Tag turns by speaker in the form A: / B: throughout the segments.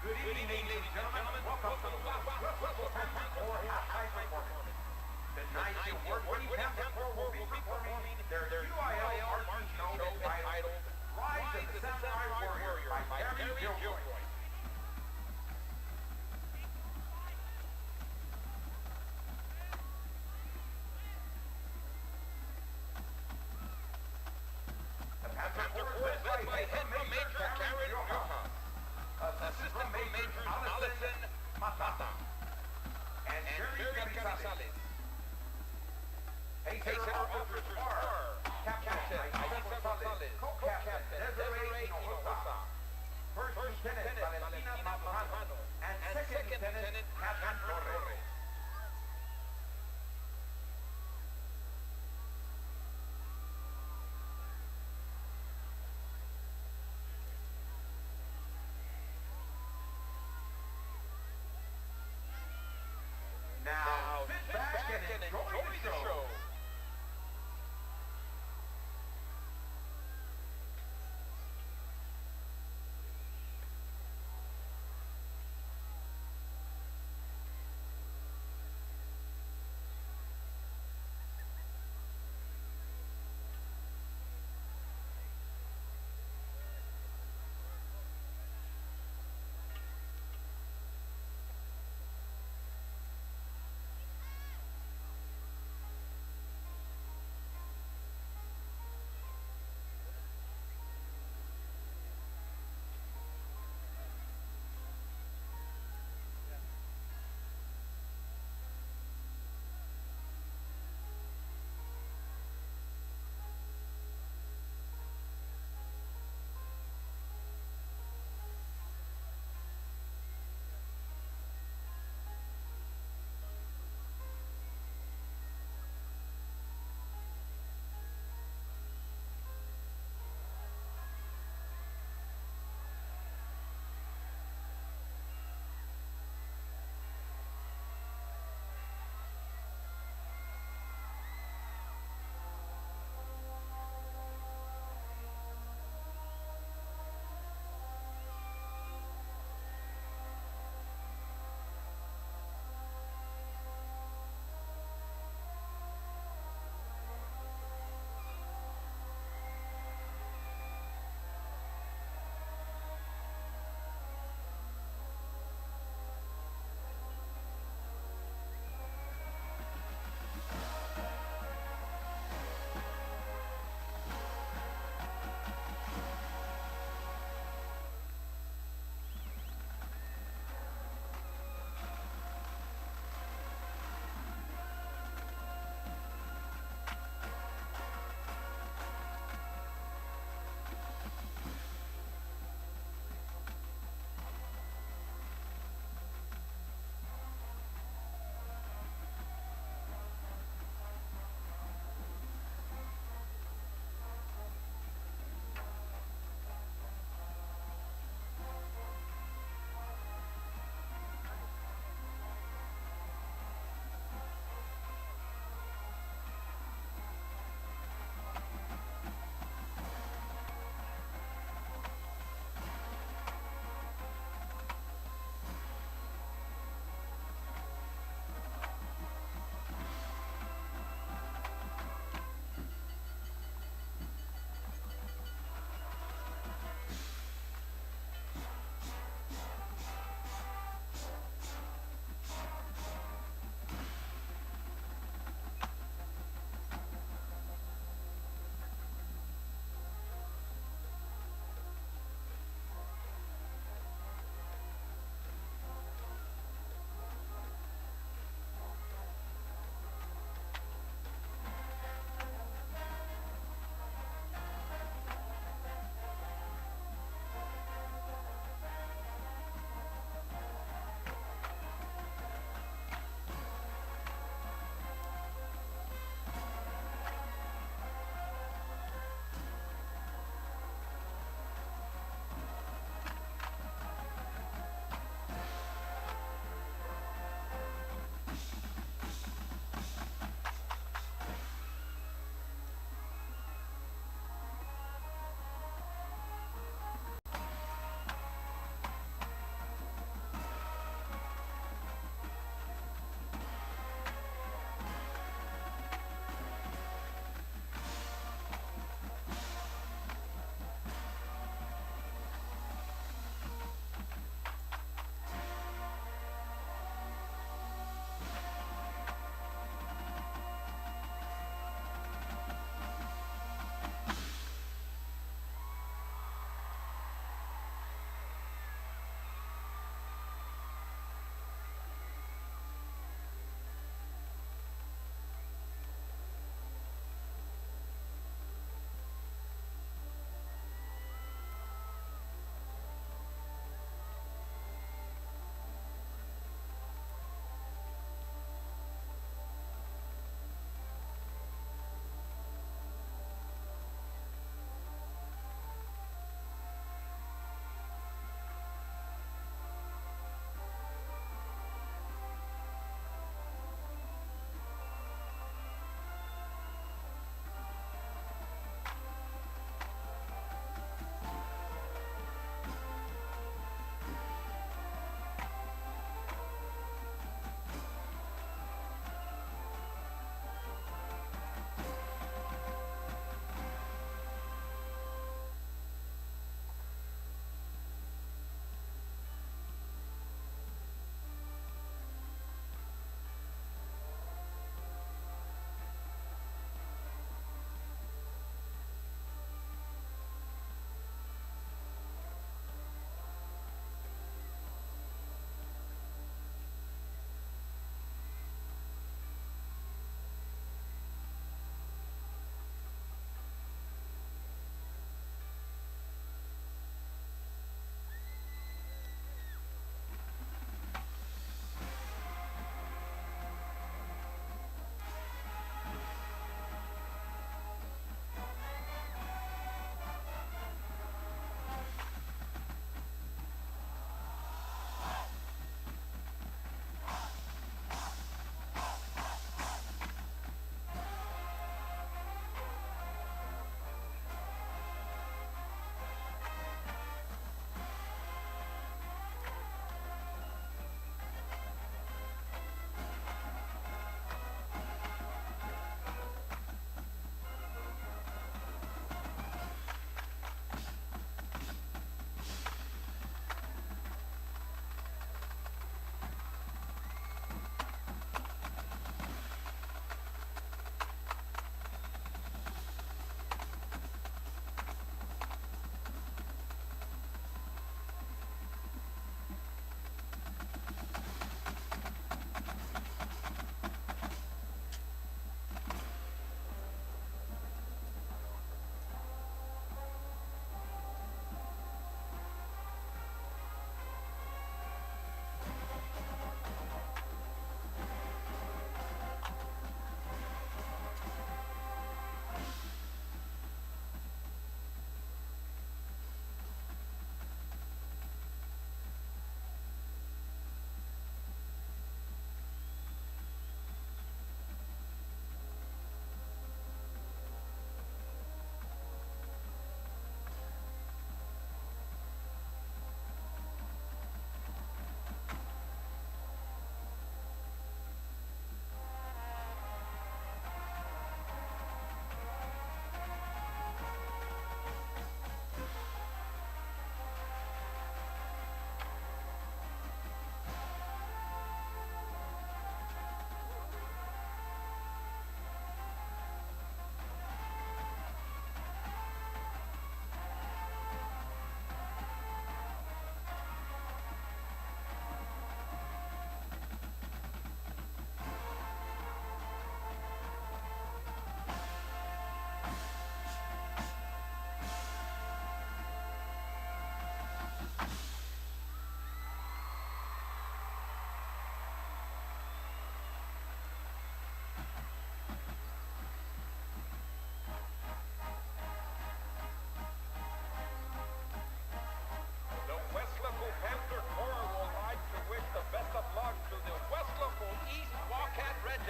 A: Good evening, ladies and gentlemen. Welcome to the Weslaco halftime performance. Tonight, the award-winning Panthers will be performing their UIL marching show entitled Rise of the Samurai Warrior by Gary Gilroy. The Panther Corps is led by head Major Karen Johan, Assistant Major Allison Mata, and Jerry Canizales. Pacer officers are Captain Aisa Gonzalez, Co-Captain Desiree Hinojosa, First Lieutenant Valentina Maldonado, and Second Lieutenant Catherine Torres. Now, sit back and enjoy the show.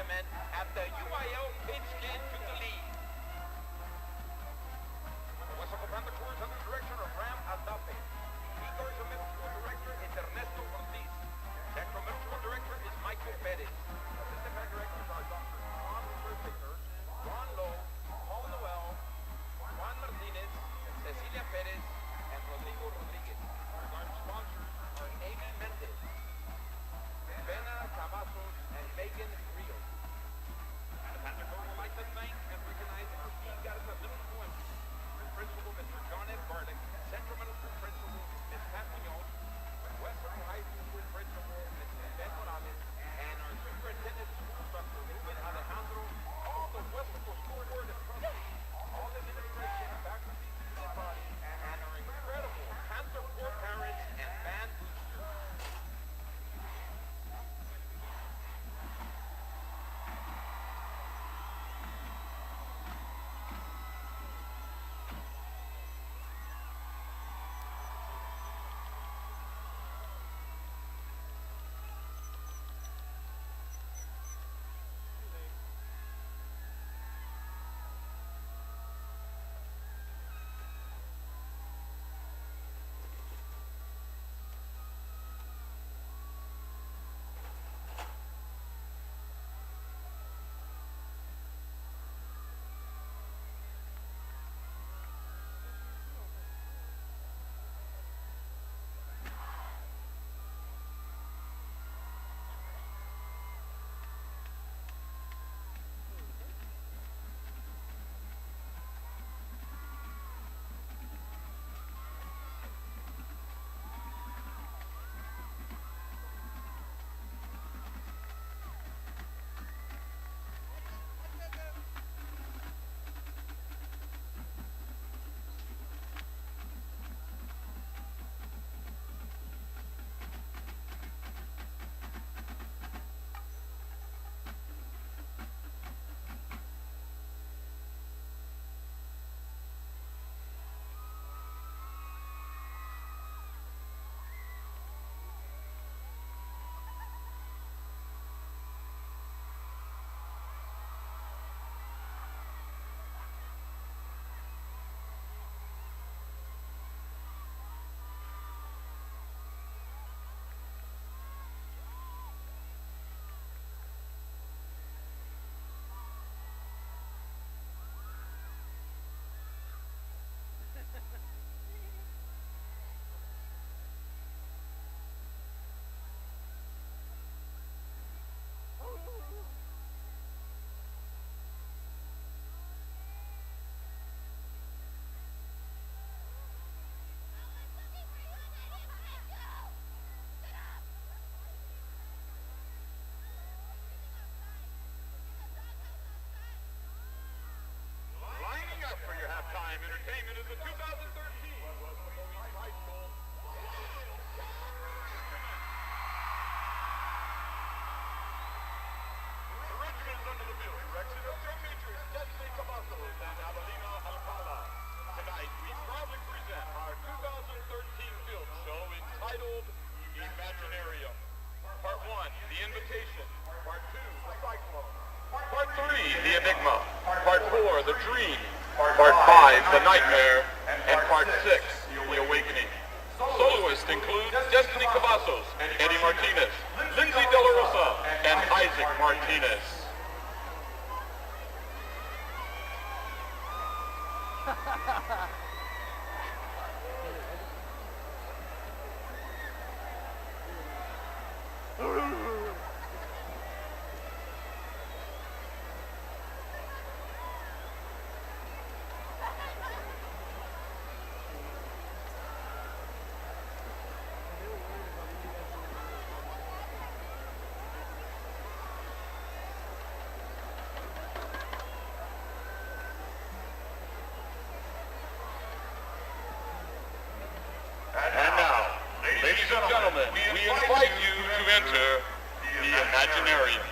A: gentlemen, at the UIL pigskin jubilee. The Weslaco Panther Corps is under the direction of Ram Aldape. Igor's Middle School Director is Ernesto Ortiz. Central Middle School Director is Michael Perez. Assistant Band Directors are Dr. Juan Verticker, Ron Lowe, Paul Noel, Juan Martinez, Cecilia Perez, and Rodrigo Rodriguez. Our sponsors are Amy Mendez, Bena Cavazos, and Megan Rios. The Panther Corps would like to thank and recognize our P. Garza Middle School Principal, Mr. John F. Barlick, Central Middle School Principal, Ms. Pat Munoz, Western High School Principal, Mrs. Ben Morales, and our Superintendent School Instructor, Ruben Alejandro, all the Weslaco School Board of Trustees, all the administration, faculty, student body, and our incredible Panther Corps parents and band boosters. For your halftime entertainment is the 2013 Weslaco East High School. Directions under the bill. Direction of drum majors Destiny Cavazos and Avelina Alcala. Tonight we proudly present our 2013 film show entitled Imaginarium. Part 1, The Invitation. Part 2, The Cyclone. Part 3, The Enigma. Part 4, The Dream. Part 5, The Nightmare, and Part 6, The Awakening. Soloists include Destiny Cavazos, Eddie Martinez, Lindsay De La Rosa, and Isaac Martinez. Ladies and gentlemen, we invite you to enter the Imaginarium.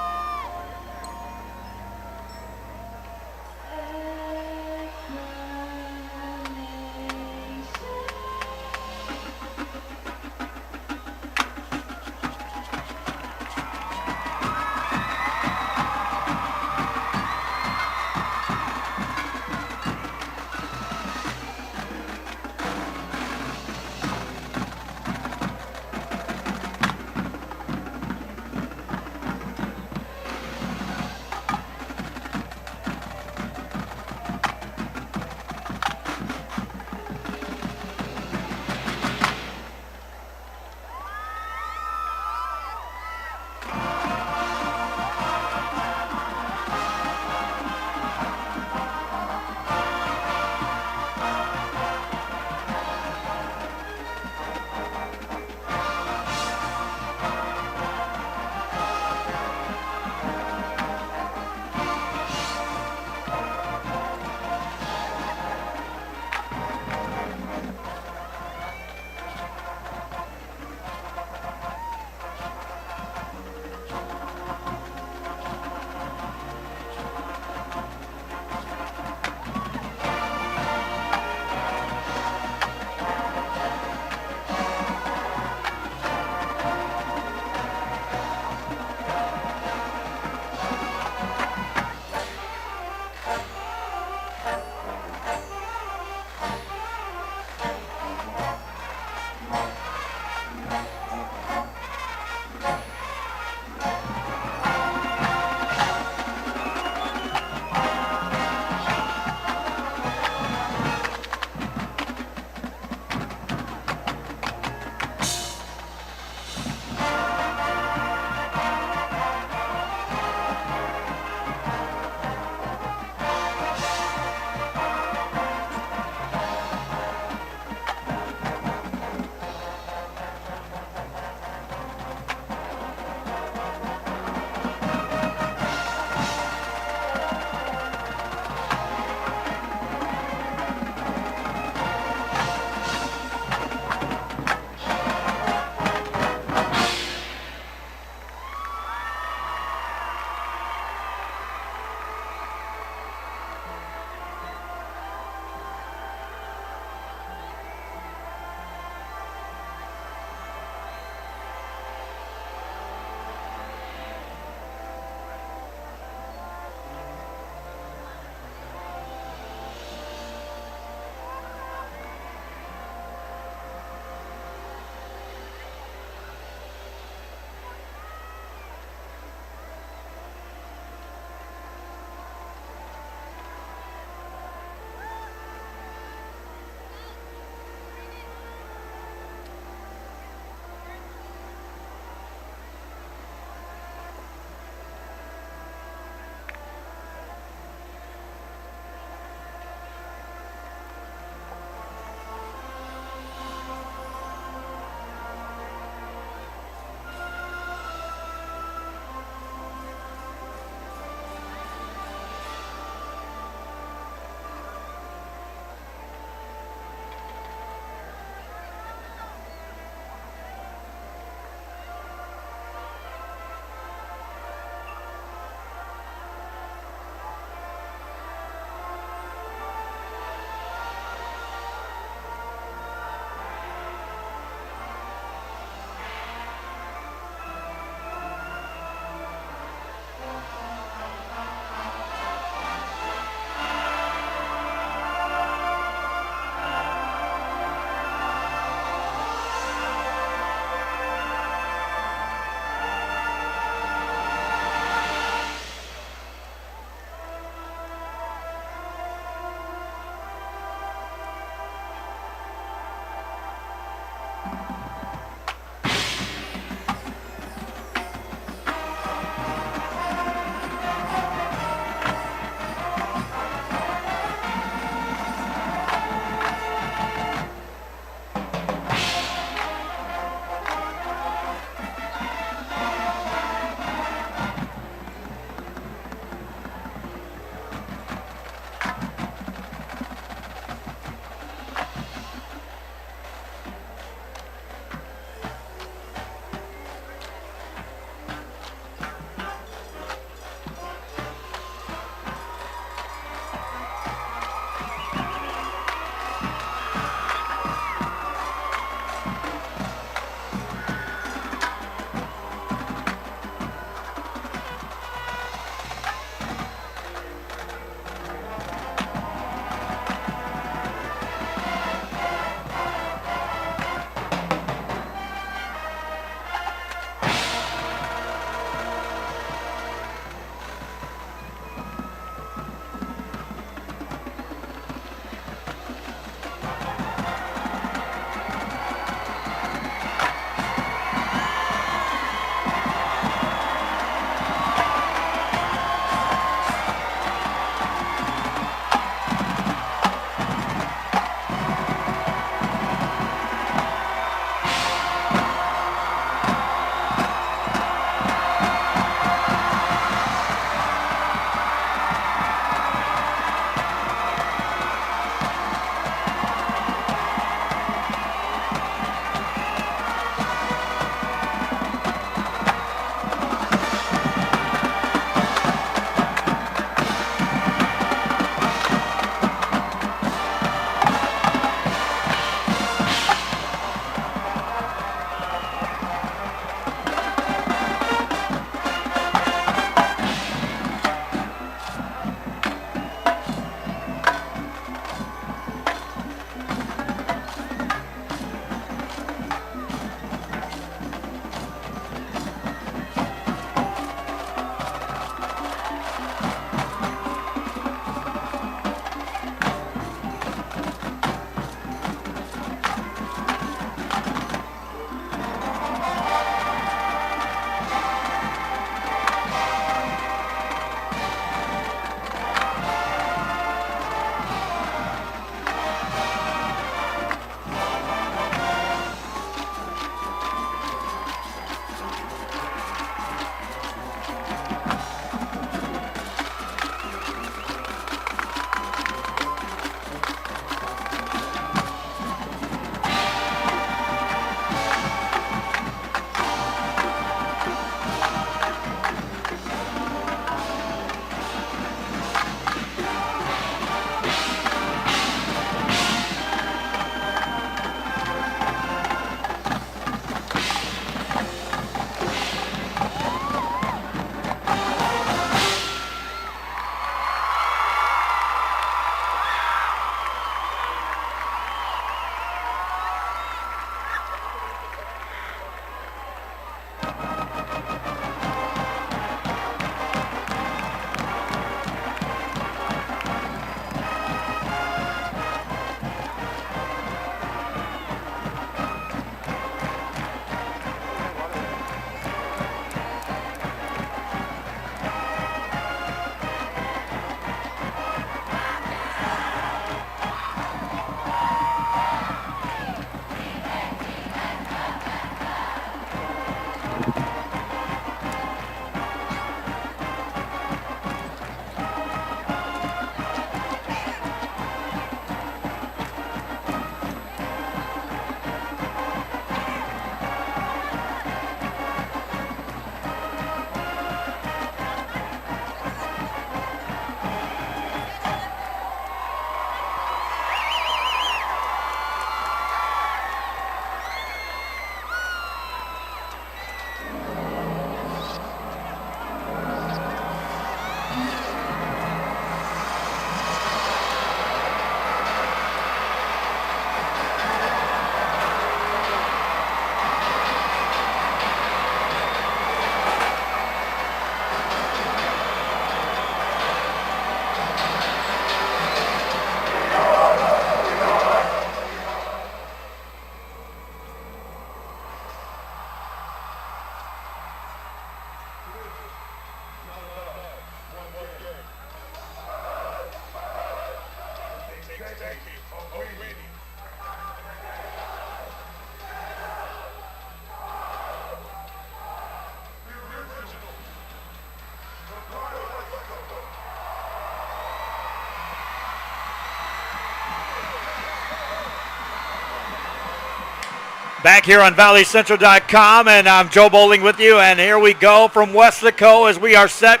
B: Back here on ValleyCentral.com, and I'm Joe Bowling with you, and here we go from Weslaco as we are set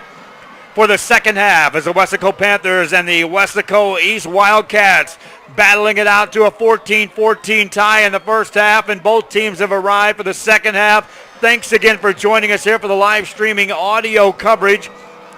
B: for the second half as the Weslaco Panthers and the Weslaco East Wildcats battling it out to a 14-14 tie in the first half, and both teams have arrived for the second half. Thanks again for joining us here for the live streaming audio coverage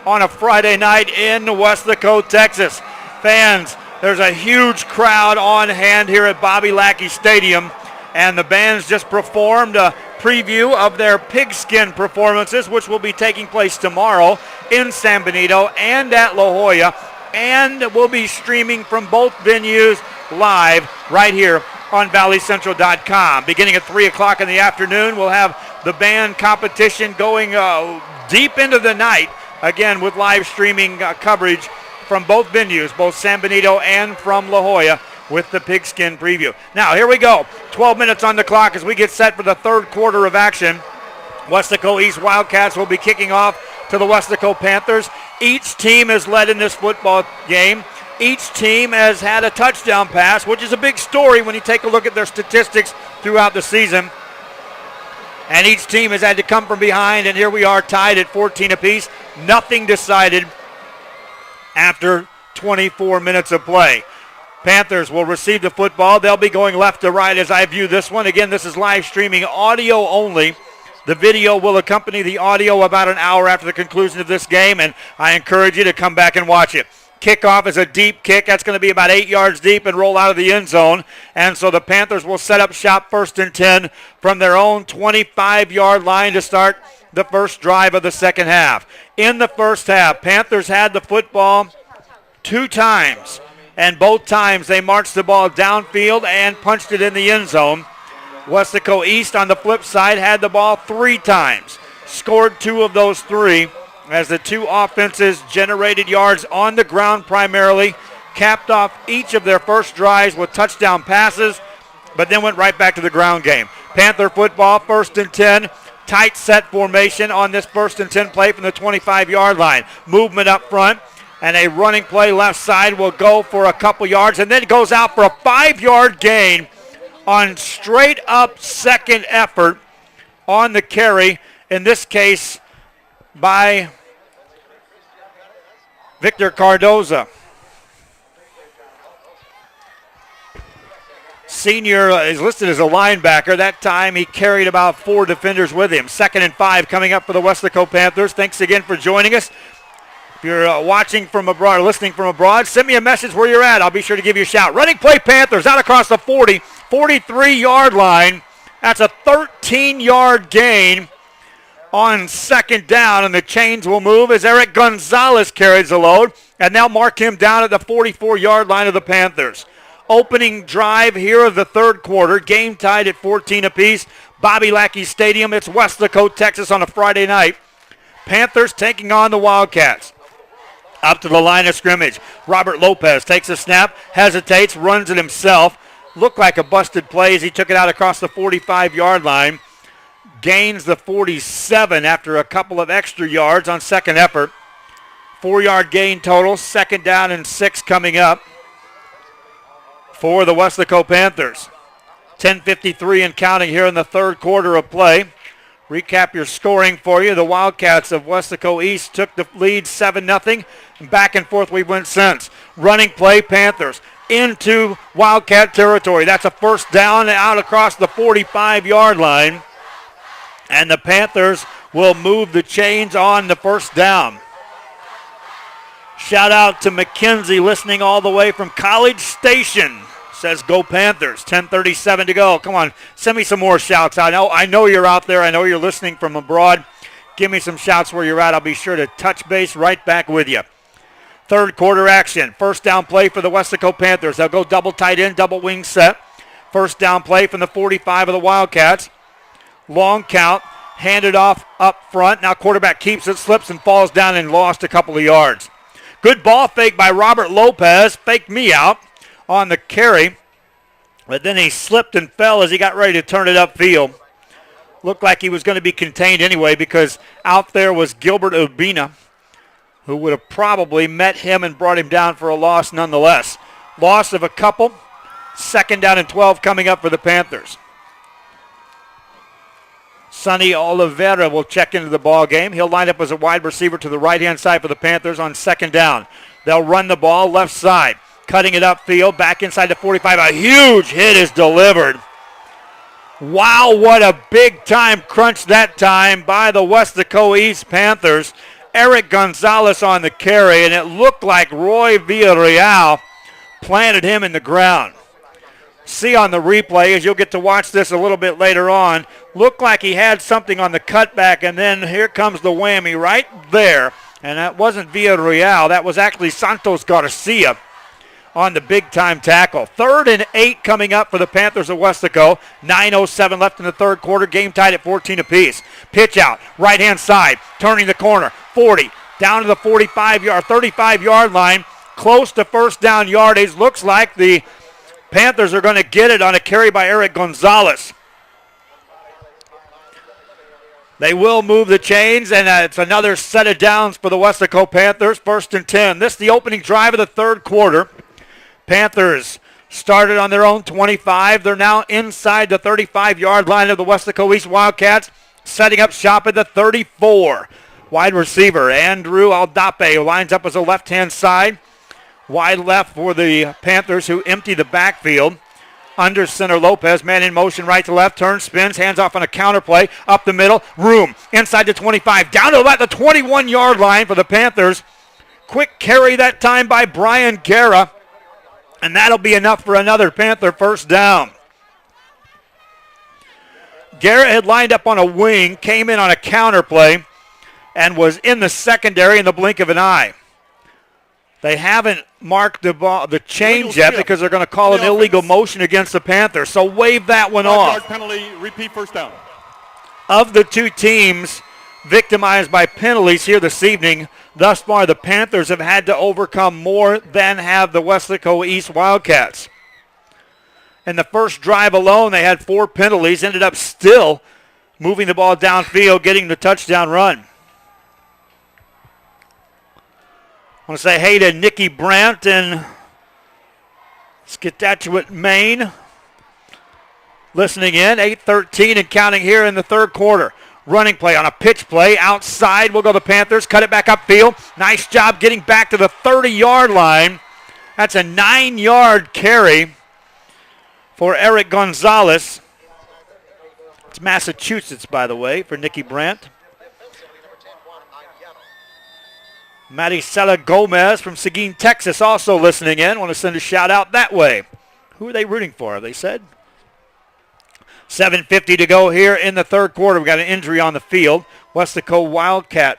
B: on a Friday night in Weslaco, Texas. Fans, there's a huge crowd on hand here at Bobby Lackey Stadium, and the bands just performed a preview of their pigskin performances, which will be taking place tomorrow in San Benito and at La Jolla, and will be streaming from both venues live right here on ValleyCentral.com. Beginning at 3 o'clock in the afternoon, we'll have the band competition going deep into the night, again with live streaming coverage from both venues, both San Benito and from La Jolla, with the pigskin preview. Now, here we go. 12 minutes on the clock as we get set for the third quarter of action. Weslaco East Wildcats will be kicking off to the Weslaco Panthers. Each team has led in this football game. Each team has had a touchdown pass, which is a big story when you take a look at their statistics throughout the season. And each team has had to come from behind, and here we are tied at 14 apiece. Nothing decided after 24 minutes of play. Panthers will receive the football. They'll be going left to right as I view this one. Again, this is live streaming audio only. The video will accompany the audio about an hour after the conclusion of this game, and I encourage you to come back and watch it. Kickoff is a deep kick. That's going to be about 8 yards deep and roll out of the end zone. And so the Panthers will set up shop 1st and 10 from their own 25-yard line to start the first drive of the second half. In the first half, Panthers had the football 2 times. And both times they marched the ball downfield and punched it in the end zone. Weslaco East on the flip side had the ball 3 times, scored 2 of those 3 as the 2 offenses generated yards on the ground primarily, capped off each of their first drives with touchdown passes, but then went right back to the ground game. Panther football, 1st and 10, tight set formation on this 1st and 10 play from the 25-yard line. Movement up front. And a running play left side will go for a couple yards, and then it goes out for a 5-yard gain on straight up second effort on the carry, in this case by Victor Cardoza. Senior is listed as a linebacker. That time he carried about 4 defenders with him. 2nd and 5 coming up for the Weslaco Panthers. Thanks again for joining us. If you're watching from abroad or listening from abroad, send me a message where you're at. I'll be sure to give you a shout. Running play Panthers out across the 40, 43-yard line. That's a 13-yard gain on 2nd down, and the chains will move as Eric Gonzalez carries the load, and they'll mark him down at the 44-yard line of the Panthers. Opening drive here of the third quarter, game tied at 14 apiece. Bobby Lackey Stadium, it's Weslaco, Texas on a Friday night. Panthers taking on the Wildcats. Up to the line of scrimmage. Robert Lopez takes a snap, hesitates, runs it himself. Looked like a busted play as he took it out across the 45-yard line. Gains the 47 after a couple of extra yards on second effort. 4-yard gain total, 2nd down and 6 coming up for the Weslaco Panthers. 10:53 and counting here in the third quarter of play. Recap your scoring for you. The Wildcats of Weslaco East took the lead 7-0. Back and forth we went since. Running play Panthers into Wildcat territory. That's a 1st down out across the 45-yard line. And the Panthers will move the chains on the 1st down. Shout out to McKenzie listening all the way from College Station. Says go Panthers. 10:37 to go. Come on, send me some more shouts. I know you're out there. I know you're listening from abroad. Give me some shouts where you're at. I'll be sure to touch base right back with you. Third quarter action. 1st down play for the Weslaco Panthers. They'll go double tight end, double wing set. 1st down play from the 45 of the Wildcats. Long count. Handed off up front. Now quarterback keeps it, slips and falls down and lost a couple of yards. Good ball fake by Robert Lopez. Faked me out on the carry, but then he slipped and fell as he got ready to turn it upfield. Looked like he was going to be contained anyway because out there was Gilbert Urbina, who would have probably met him and brought him down for a loss nonetheless. Loss of a couple. 2nd down and 12 coming up for the Panthers. Sonny Oliveira will check into the ball game. He'll line up as a wide receiver to the right-hand side for the Panthers on second down. They'll run the ball left side, cutting it upfield, back inside the 45. A huge hit is delivered. Wow, what a big-time crunch that time by the Weslaco East Panthers. Eric Gonzalez on the carry, and it looked like Roy Villarreal planted him in the ground. See on the replay, as you'll get to watch this a little bit later on, looked like he had something on the cutback, and then here comes the whammy right there. And that wasn't Villarreal. That was actually Santos Garcia on the big-time tackle. 3rd and 8 coming up for the Panthers of Weslaco. 9:07 left in the third quarter. Game tied at 14 apiece. Pitch out, right-hand side, turning the corner. 40, down to the 35-yard line. Close to first down yardage. Looks like the Panthers are going to get it on a carry by Eric Gonzalez. They will move the chains, and it's another set of downs for the Weslaco Panthers. 1st and 10. This is the opening drive of the third quarter. Panthers started on their own 25. They're now inside the 35-yard line of the Weslaco East Wildcats, setting up shop at the 34. Wide receiver Andrew Aldape lines up as a left-hand side. Wide left for the Panthers, who empty the backfield. Under center Lopez, man in motion right to left, turns, spins, hands off on a counter play, up the middle, room, inside the 25, down to about the 21-yard line for the Panthers. Quick carry that time by Brian Guerra, and that'll be enough for another Panther first down. Guerra had lined up on a wing, came in on a counter play, and was in the secondary in the blink of an eye. They haven't marked the change yet because they're going to call an illegal motion against the Panthers. So wave that one off.
C: Penalty, repeat first down.
B: Of the two teams victimized by penalties here this evening, thus far the Panthers have had to overcome more than have the Weslaco East Wildcats. In the first drive alone, they had 4 penalties, ended up still moving the ball downfield, getting the touchdown run. I want to say hey to Nikki Brandt in Scatchewit, Maine. Listening in, 8:13 and counting here in the third quarter. Running play on a pitch play. Outside will go the Panthers. Cut it back upfield. Nice job getting back to the 30-yard line. That's a 9-yard carry for Eric Gonzalez. It's Massachusetts, by the way, for Nikki Brandt. Maricela Gomez from Seguin, Texas, also listening in. Want to send a shout out that way. Who are they rooting for, have they said? 7:50 to go here in the third quarter. We've got an injury on the field. Weslaco Wildcat.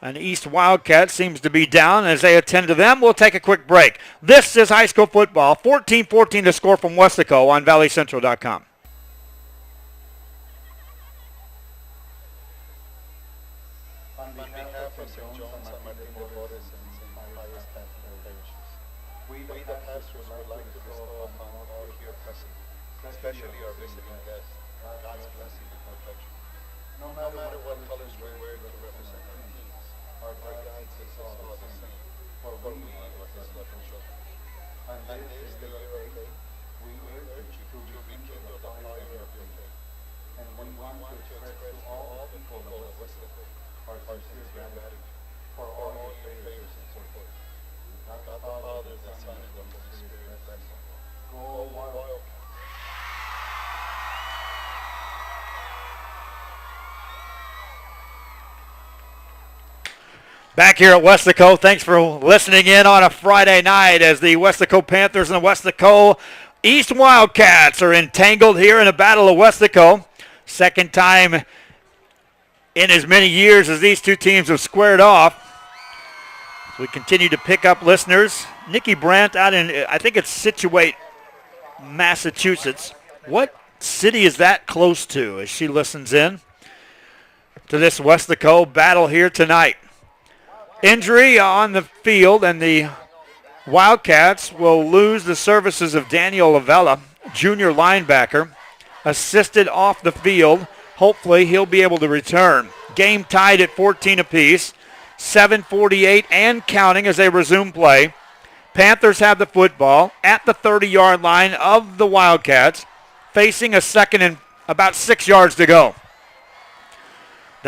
B: An East Wildcat seems to be down. As they attend to them, we'll take a quick break. This is high school football. 14-14 to score from Weslaco on valleycentral.com.
D: Especially our visiting guests, God's blessing and protection. No matter what colors we wear to represent our kings, our God sees us all the same, for we are His loving children. And this is the year of faith. We urge you to rekindle the fire of your faith. And we want to express to all people of Weslaco our sincere gratitude for all your prayers and support. God the Father, the Son, and the Holy Spirit bless you. Go wild.
B: Back here at Weslaco, thanks for listening in on a Friday night as the Weslaco Panthers and the Weslaco East Wildcats are entangled here in a battle of Weslaco. Second time in as many years as these two teams have squared off. We continue to pick up listeners. Nikki Brandt out in, I think it's Scituate, Massachusetts. What city is that close to as she listens in to this Weslaco battle here tonight? Injury on the field, and the Wildcats will lose the services of Daniel Lavella, junior linebacker, assisted off the field. Hopefully he'll be able to return. Game tied at 14 apiece, 7:48 and counting as they resume play. Panthers have the football at the 30-yard line of the Wildcats, facing a second and about 6 yards to go.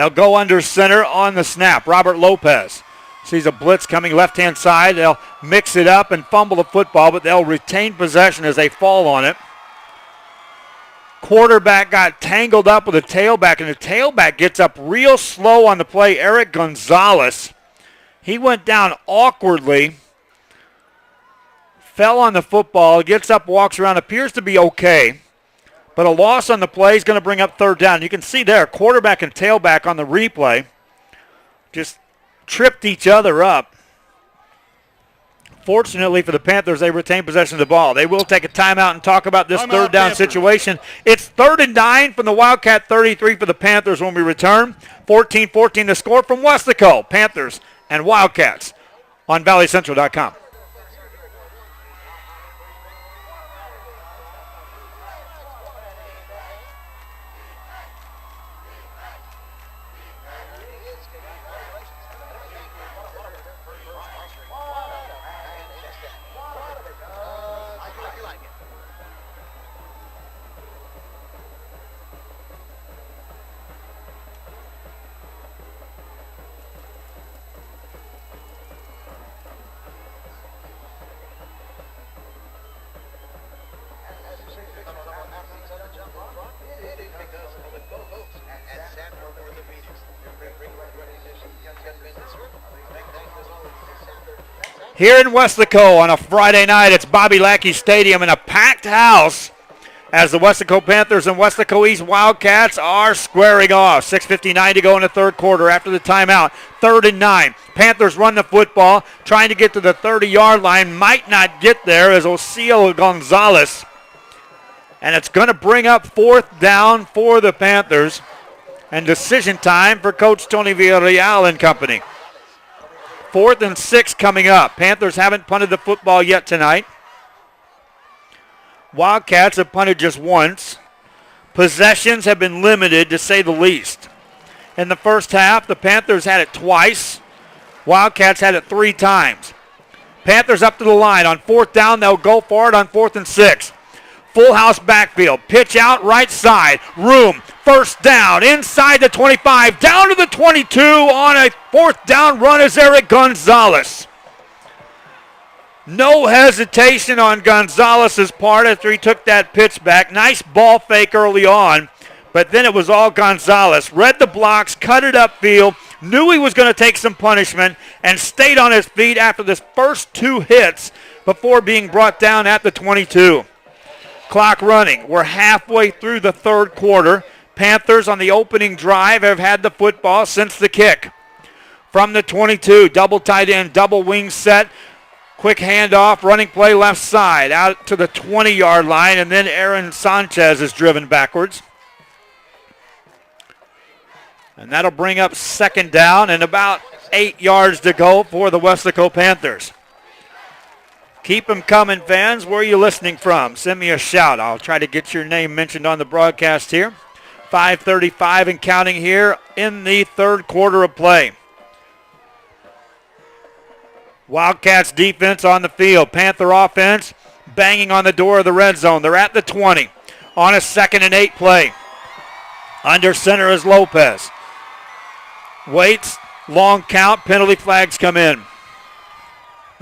B: They'll go under center on the snap. Robert Lopez sees a blitz coming left-hand side. They'll mix it up and fumble the football, but they'll retain possession as they fall on it. Quarterback got tangled up with a tailback, and the tailback gets up real slow on the play. Eric Gonzalez. He went down awkwardly, fell on the football, gets up, walks around, appears to be okay. But a loss on the play is going to bring up third down. You can see there, quarterback and tailback on the replay just tripped each other up. Fortunately for the Panthers, they retain possession of the ball. They will take a timeout and talk about this third down situation. It's 3rd and 9 from the Wildcat 33 for the Panthers when we return. 14-14 the score from Weslaco. Panthers and Wildcats on valleycentral.com. Here in Weslaco on a Friday night, it's Bobby Lackey Stadium in a packed house as the Weslaco Panthers and Weslaco East Wildcats are squaring off. 6:59 to go in the third quarter after the timeout. 3rd and 9. Panthers run the football, trying to get to the 30-yard line. Might not get there as Osio Gonzalez. And it's going to bring up 4th down for the Panthers. And decision time for Coach Tony Villarreal and company. 4th and 6 coming up. Panthers haven't punted the football yet tonight. Wildcats have punted just once. Possessions have been limited, to say the least. In the first half, the Panthers had it twice. Wildcats had it 3 times. Panthers up to the line. On 4th down, they'll go for it on 4th and 6. Full house backfield. Pitch out right side. Room. 1st down. Inside the 25. Down to the 22 on a 4th down run is Eric Gonzalez. No hesitation on Gonzalez's part after he took that pitch back. Nice ball fake early on, but then it was all Gonzalez. Read the blocks, cut it upfield, knew he was going to take some punishment, and stayed on his feet after the first 2 hits before being brought down at the 22. Clock running. We're halfway through the third quarter. Panthers on the opening drive have had the football since the kick. From the 22, double tight end, double wing set. Quick handoff, running play left side, out to the 20-yard line, and then Aaron Sanchez is driven backwards. And that'll bring up 2nd down and about 8 yards to go for the Weslaco Panthers. Keep them coming, fans. Where are you listening from? Send me a shout. I'll try to get your name mentioned on the broadcast here. 5:35 and counting here in the third quarter of play. Wildcats defense on the field. Panther offense banging on the door of the red zone. They're at the 20 on a 2nd and 8 play. Under center is Lopez. Waits, long count, penalty flags come in.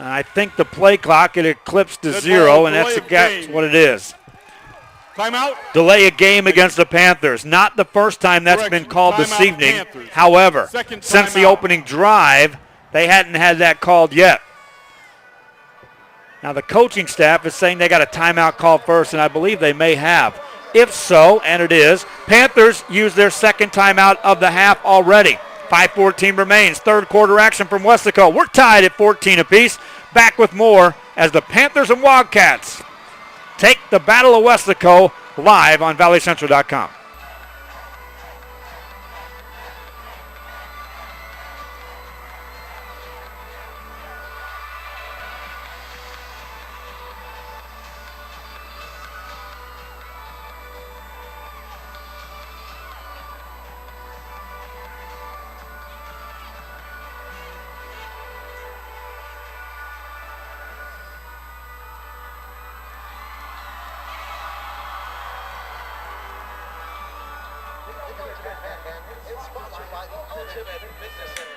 B: I think the play clock, it eclipsed to 0, and that's what it is.
C: Timeout.
B: Delay a game against the Panthers. Not the first time that's been called this evening.
C: Panthers.
B: However, since the
C: timeout.
B: opening drive, they hadn't had that called yet. Now the coaching staff is saying they got a timeout call first, and I believe they may have. If so, and it is, Panthers use their 2nd timeout of the half already. 5:14 remains. Third quarter action from Weslaco. We're tied at 14 apiece. Back with more as the Panthers and Wildcats take the Battle of Weslaco live on valleycentral.com.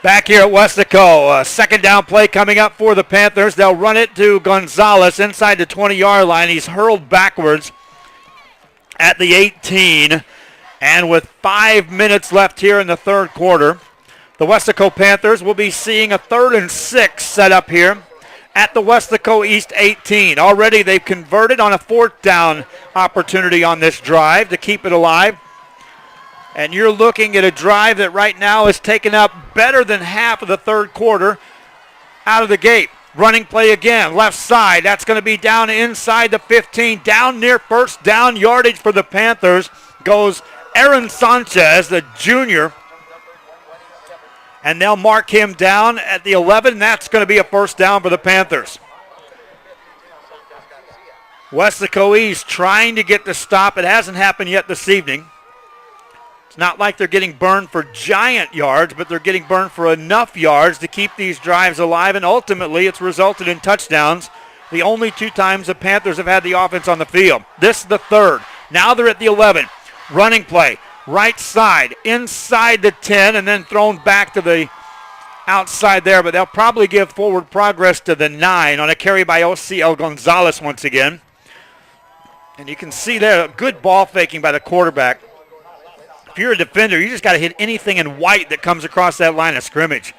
B: Back here at Weslaco, second down play coming up for the Panthers. They'll run it to Gonzalez inside the 20-yard line. He's hurled backwards at the 18. And with 5 minutes left here in the third quarter, the Weslaco Panthers will be seeing a 3rd and 6 set up here at the Weslaco East 18. Already they've converted on a 4th down opportunity on this drive to keep it alive. And you're looking at a drive that right now is taken up better than half of the third quarter out of the gate. Running play again, left side. That's going to be down inside the 15. Down near first down yardage for the Panthers goes Aaron Sanchez, the junior. And they'll mark him down at the 11. That's going to be a first down for the Panthers. Weslaco East trying to get the stop. It hasn't happened yet this evening. It's not like they're getting burned for giant yards, but they're getting burned for enough yards to keep these drives alive, and ultimately it's resulted in touchdowns the only 2 times the Panthers have had the offense on the field. This is the 3rd. Now they're at the 11. Running play, right side, inside the 10, and then thrown back to the outside there, but they'll probably give forward progress to the 9 on a carry by O.C.L. Gonzalez once again. And you can see there, good ball faking by the quarterback. If you're a defender, you just got to hit anything in white that comes across that line of scrimmage.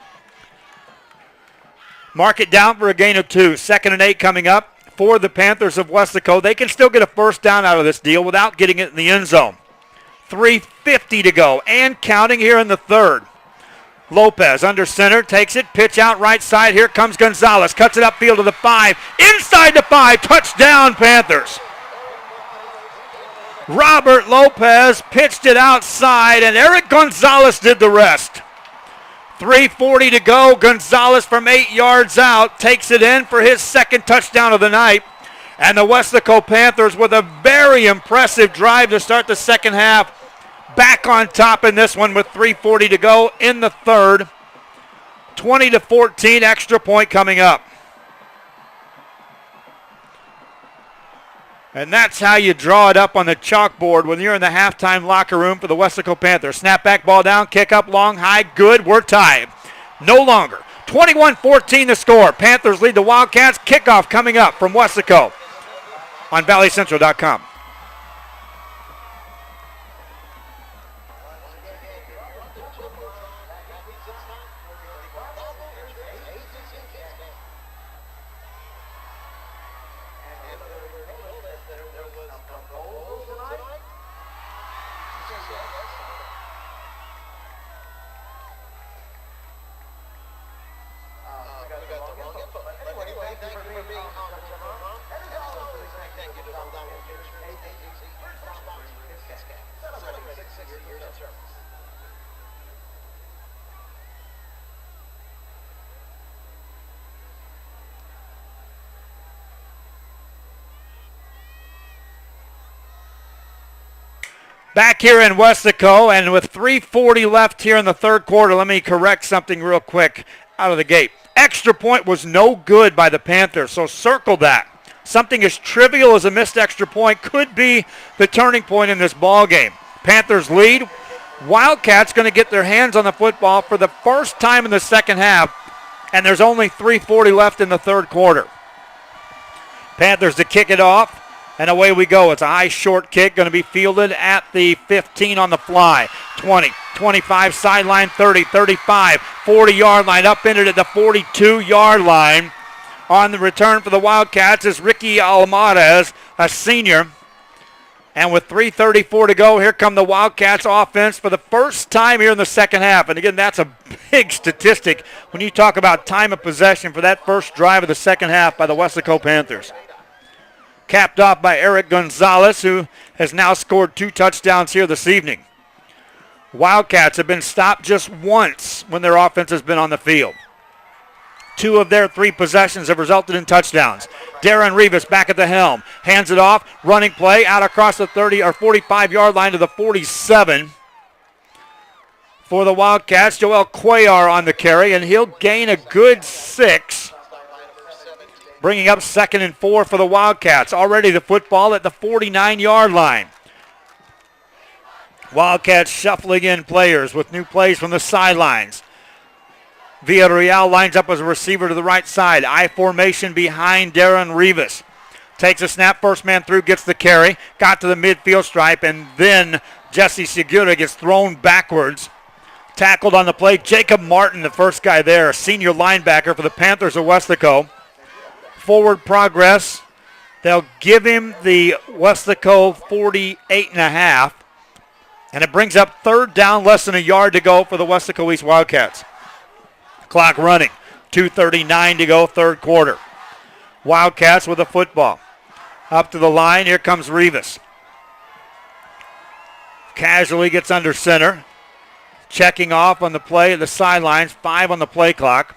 B: Mark it down for a gain of 2. 2nd and 8 coming up for the Panthers of Weslaco. They can still get a first down out of this deal without getting it in the end zone. 3:50 to go and counting here in the 3rd. Lopez under center, takes it, pitch out right side. Here comes Gonzalez, cuts it upfield to the 5. Inside the 5, touchdown Panthers. Robert Lopez pitched it outside, and Eric Gonzalez did the rest. 3:40 to go. Gonzalez from 8 yards out takes it in for his 2nd touchdown of the night. And the Weslaco Panthers with a very impressive drive to start the second half. Back on top in this one with 3:40 to go in the 3rd. 20-14, extra point coming up. And that's how you draw it up on the chalkboard when you're in the halftime locker room for the Weslaco Panthers. Snap back, ball down, kick up, long, high, good. We're tied. No longer. 21-14 the score. Panthers lead the Wildcats. Kickoff coming up from Weslaco on valleycentral.com. Back here in Weslaco, and with 3:40 left here in the third quarter, let me correct something real quick out of the gate. Extra point was no good by the Panthers, so circle that. Something as trivial as a missed extra point could be the turning point in this ball game. Panthers lead. Wildcats going to get their hands on the football for the first time in the second half, and there's only 3:40 left in the third quarter. Panthers to kick it off. And away we go. It's a high short kick going to be fielded at the 15 on the fly. 20, 25, sideline 30, 35, 40-yard line. Up in it at the 42-yard line. On the return for the Wildcats is Ricky Almaraz, a senior. And with 3:34 to go, here come the Wildcats offense for the first time here in the second half. And again, that's a big statistic when you talk about time of possession for that first drive of the second half by the Weslaco Panthers. Capped off by Eric Gonzalez, who has now scored 2 touchdowns here this evening. Wildcats have been stopped just once when their offense has been on the field. 2 of their 3 possessions have resulted in touchdowns. Darren Rivas back at the helm. Hands it off. Running play out across the 30 or 45-yard line to the 47. For the Wildcats, Joel Cuellar on the carry, and he'll gain a good 6. Bringing up 2nd and 4 for the Wildcats. Already the football at the 49-yard line. Wildcats shuffling in players with new plays from the sidelines. Villarreal lines up as a receiver to the right side. I formation behind Darren Rivas. Takes a snap, first man through, gets the carry. Got to the midfield stripe, and then Jesse Segura gets thrown backwards. Tackled on the play. Jacob Martin, the first guy there, a senior linebacker for the Panthers of Weslaco. Forward progress. They'll give him the Weslaco 48.5. And it brings up third down, less than a yard to go for the Weslaco East Wildcats. Clock running. 2:39 to go, third quarter. Wildcats with a football. Up to the line. Here comes Rivas. Casually gets under center. Checking off on the play at the sidelines. 5 on the play clock.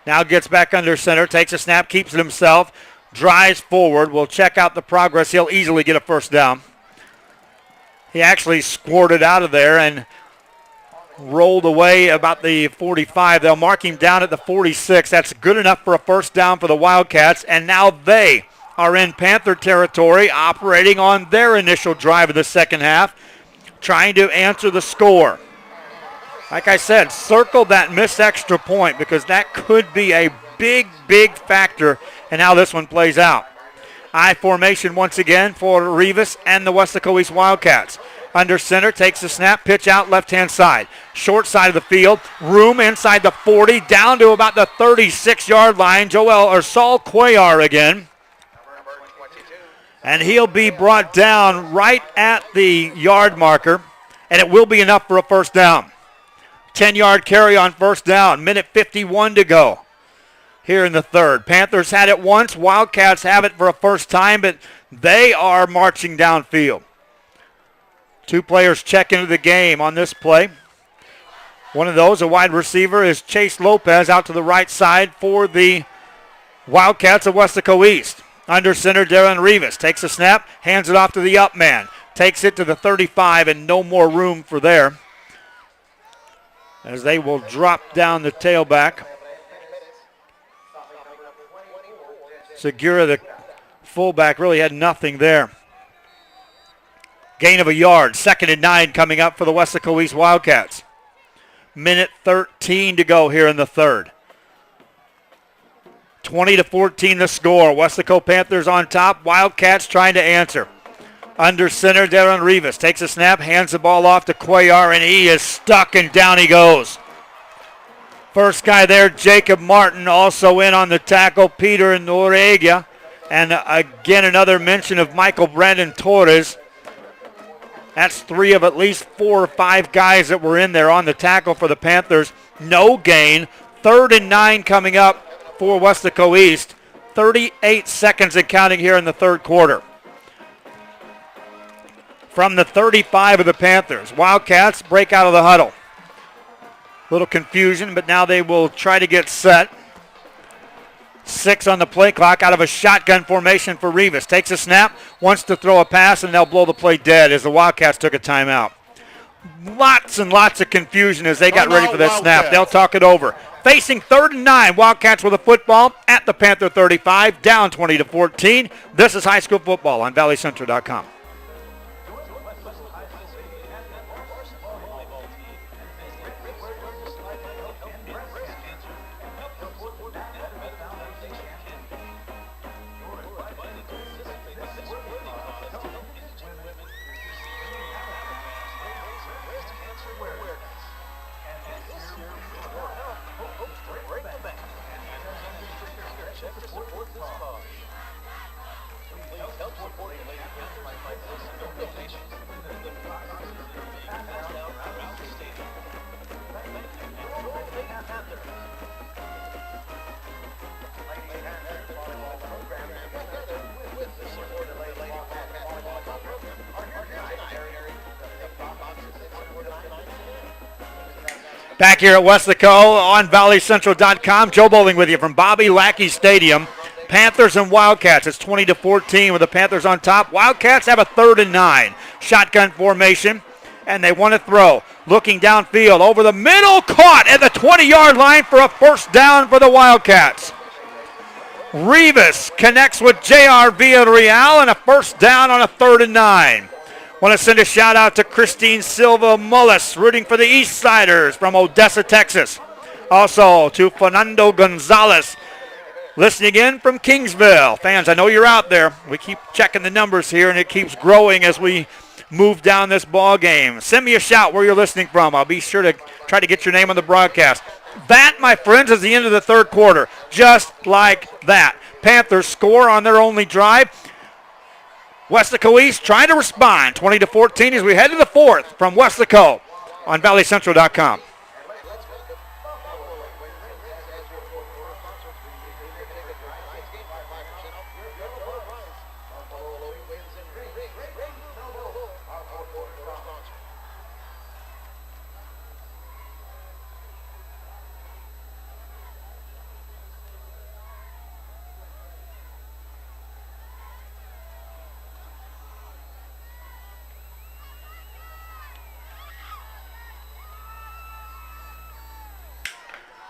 B: Now gets back under center. Takes a snap. Keeps it himself. Drives forward. Will check out the progress. He'll easily get a first down. He actually squirted out of there and rolled away about the 45. They'll mark him down at the 46. That's good enough for a first down for the Wildcats. And now they are in Panther territory, operating on their initial drive of the second half, trying to answer the score. Like I said, circle that missed extra point because that could be a big, big factor in how this one plays out. I formation once again for Rivas and the Weslaco East Wildcats. Under center, takes the snap, pitch out left-hand side. Short side of the field, room inside the 40, down to about the 36-yard line. Saul Cuellar again. And he'll be brought down right at the yard marker, and it will be enough for a first down. 10-yard carry on first down, minute 51 to go here in the third. Panthers had it once. Wildcats have it for a first time, but they are marching downfield. 2 players check into the game on this play. One of those, a wide receiver, is Chase Lopez out to the right side for the Wildcats of Weslaco East. Under center, Darren Rivas takes a snap, hands it off to the up man. Takes it to the 35 and no more room for there, as they will drop down the tailback. Segura, the fullback, really had nothing there. Gain of a yard. 2nd and 9 coming up for the Weslaco East Wildcats. Minute 13 to go here in the third. 20-14 the score. Weslaco Panthers on top. Wildcats trying to answer. Under center, Darren Rivas takes a snap, hands the ball off to Cuellar, and he is stuck, and down he goes. First guy there, Jacob Martin, also in on the tackle, Peter Noriega. And again, another mention of Michael Brandon Torres. That's 3 of at least 4 or 5 guys that were in there on the tackle for the Panthers. No gain. 3rd and 9 coming up for Weslaco East. 38 seconds and counting here in the third quarter. From the 35 of the Panthers, Wildcats break out of the huddle. Little confusion, but now they will try to get set. 6 on the play clock out of a shotgun formation for Rivas. Takes a snap, wants to throw a pass, and they'll blow the play dead as the Wildcats took a timeout. Lots and lots of confusion as they got ready for that snap. They'll talk it over. Facing 3rd and 9, Wildcats with a football at the Panther 35, down 20-14. This is high school football on ValleyCentral.com. Back here at Weslaco on ValleyCentral.com. Joe Bowling with you from Bobby Lackey Stadium. Panthers and Wildcats. It's 20-14 with the Panthers on top. Wildcats have a 3rd and 9. Shotgun formation, and they want to throw. Looking downfield over the middle. Caught at the 20-yard line for a first down for the Wildcats. Rivas connects with J.R. Villarreal and a first down on a 3rd and 9. Want to send a shout out to Christine Silva Mullis, rooting for the East Siders from Odessa, Texas. Also to Fernando Gonzalez, listening in from Kingsville. Fans, I know you're out there. We keep checking the numbers here, and it keeps growing as we move down this ball game. Send me a shout where you're listening from. I'll be sure to try to get your name on the broadcast. That, my friends, is the end of the third quarter. Just like that. Panthers score on their only drive. Weslaco East trying to respond 20-14 as we head to the fourth from Weslaco on valleycentral.com.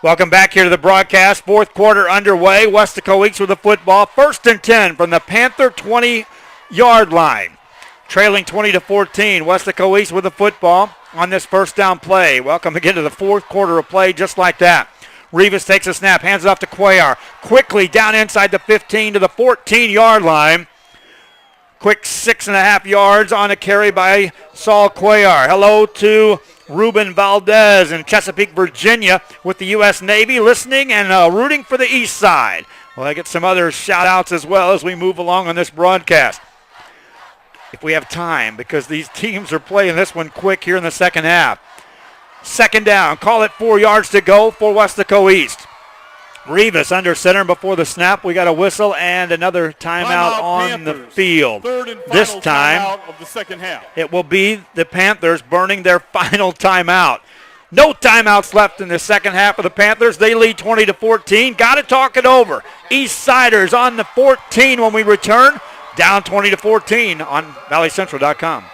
B: Welcome back here to the broadcast. Fourth quarter underway. Weslaco East with the football. 1st and 10 from the Panther 20-yard line. Trailing 20-14. Weslaco East with the football on this first down play. Welcome again to the fourth quarter of play just like that. Rivas takes a snap, hands it off to Cuellar. Quickly down inside the 15 to the 14-yard line. Quick 6.5 yards on a carry by Saul Cuellar. Hello to Ruben Valdez in Chesapeake, Virginia with the U.S. Navy, listening and rooting for the East Side. Well, I get some other shout-outs as well as we move along on this broadcast, if we have time, because these teams are playing this one quick here in the second half. Second down, call it 4 yards to go for Weslaco East. Rivas under center before the snap. We got a whistle and another timeout on
C: Panthers.
B: the field.
C: Third and final
B: This time,
C: timeout of the second half.
B: it will be the Panthers burning their final timeout. No timeouts left in the second half of the Panthers. They lead 20-14. Got to talk it over. East Siders on the 14 when we return. Down 20-14 on valleycentral.com.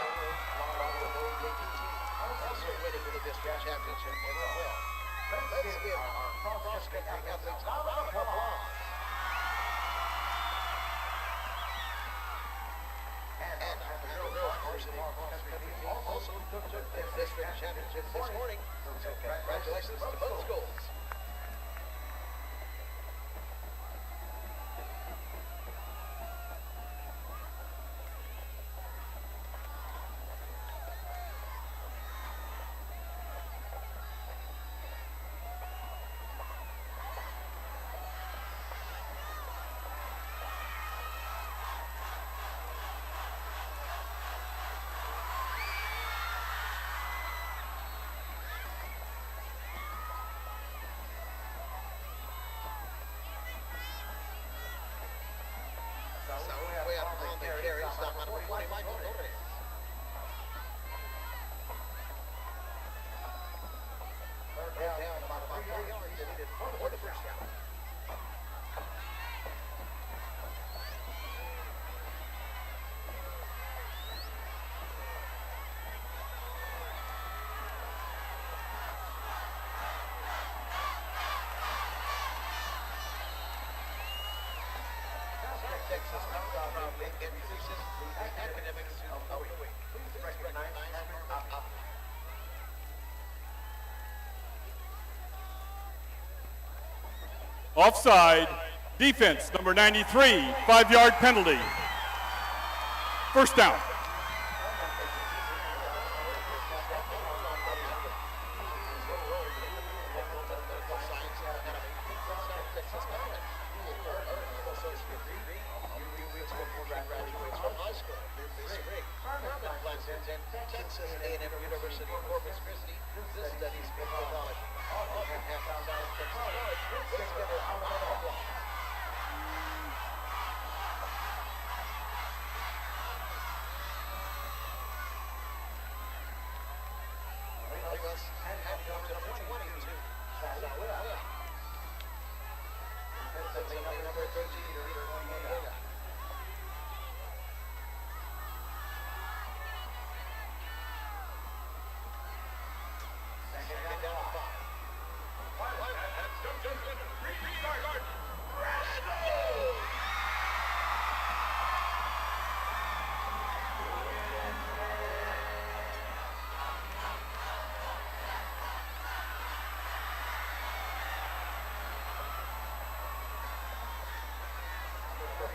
C: Offside, defense, number 93, 5-yard penalty. First down.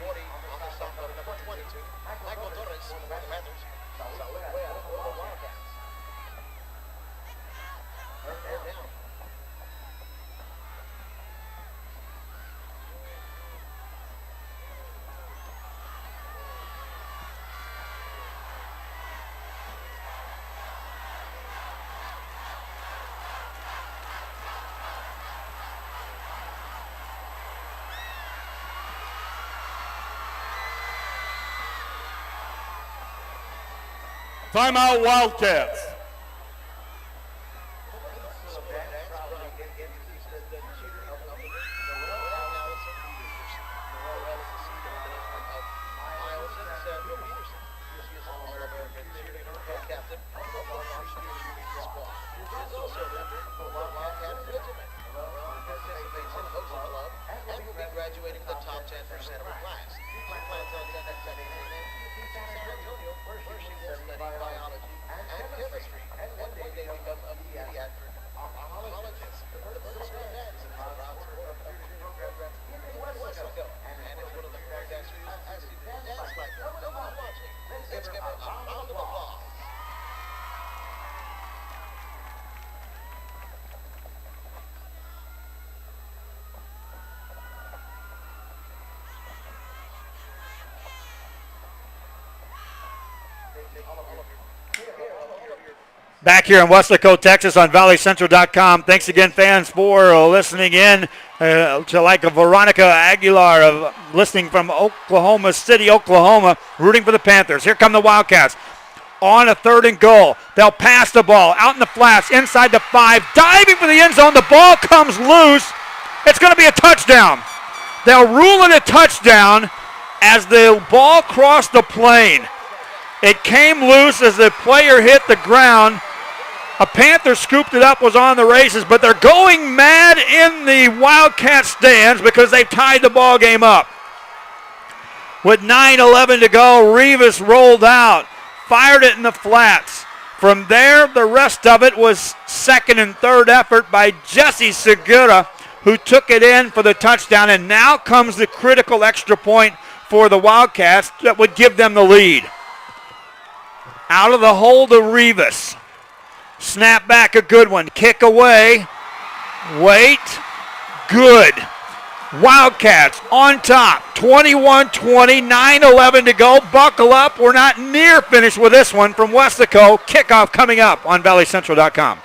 D: 40 on the stop of number 22. Michael Torres for the Panthers. Saúl Cuellar for the Wildcats. Third down.
C: Timeout, Wildcats.
D: Graduating the top 10% of her class. She plans on attending San Antonio, where she will study biology and chemistry, and one day become a pediatric oncologist. The Versatile Dance is about to work a program in Weslaco, and it's one of the four dancers who has to dance like her. No one's watching. Let's give her a round of applause.
B: Back here in Weslaco, Texas on ValleyCentral.com. Thanks again, fans, for listening in to like Veronica Aguilar of listening from Oklahoma City, Oklahoma, rooting for the Panthers. Here come the Wildcats on a 3rd and goal. They'll pass the ball out in the flats, inside the 5, diving for the end zone. The ball comes loose. It's going to be a touchdown. They'll rule it a touchdown as the ball crossed the plane. It came loose as the player hit the ground. A Panther scooped it up, was on the races, but they're going mad in the Wildcat stands because they've tied the ball game up. With 9:11 to go, Rivas rolled out, fired it in the flats. From there, the rest of it was second and third effort by Jesse Segura, who took it in for the touchdown, and now comes the critical extra point for the Wildcats that would give them the lead. Out of the hole to Rivas. Snap back, a good one. Kick away. Wait. Good. Wildcats on top. 21-20, 9:11 to go. Buckle up. We're not near finished with this one from Weslaco. Kickoff coming up on ValleyCentral.com.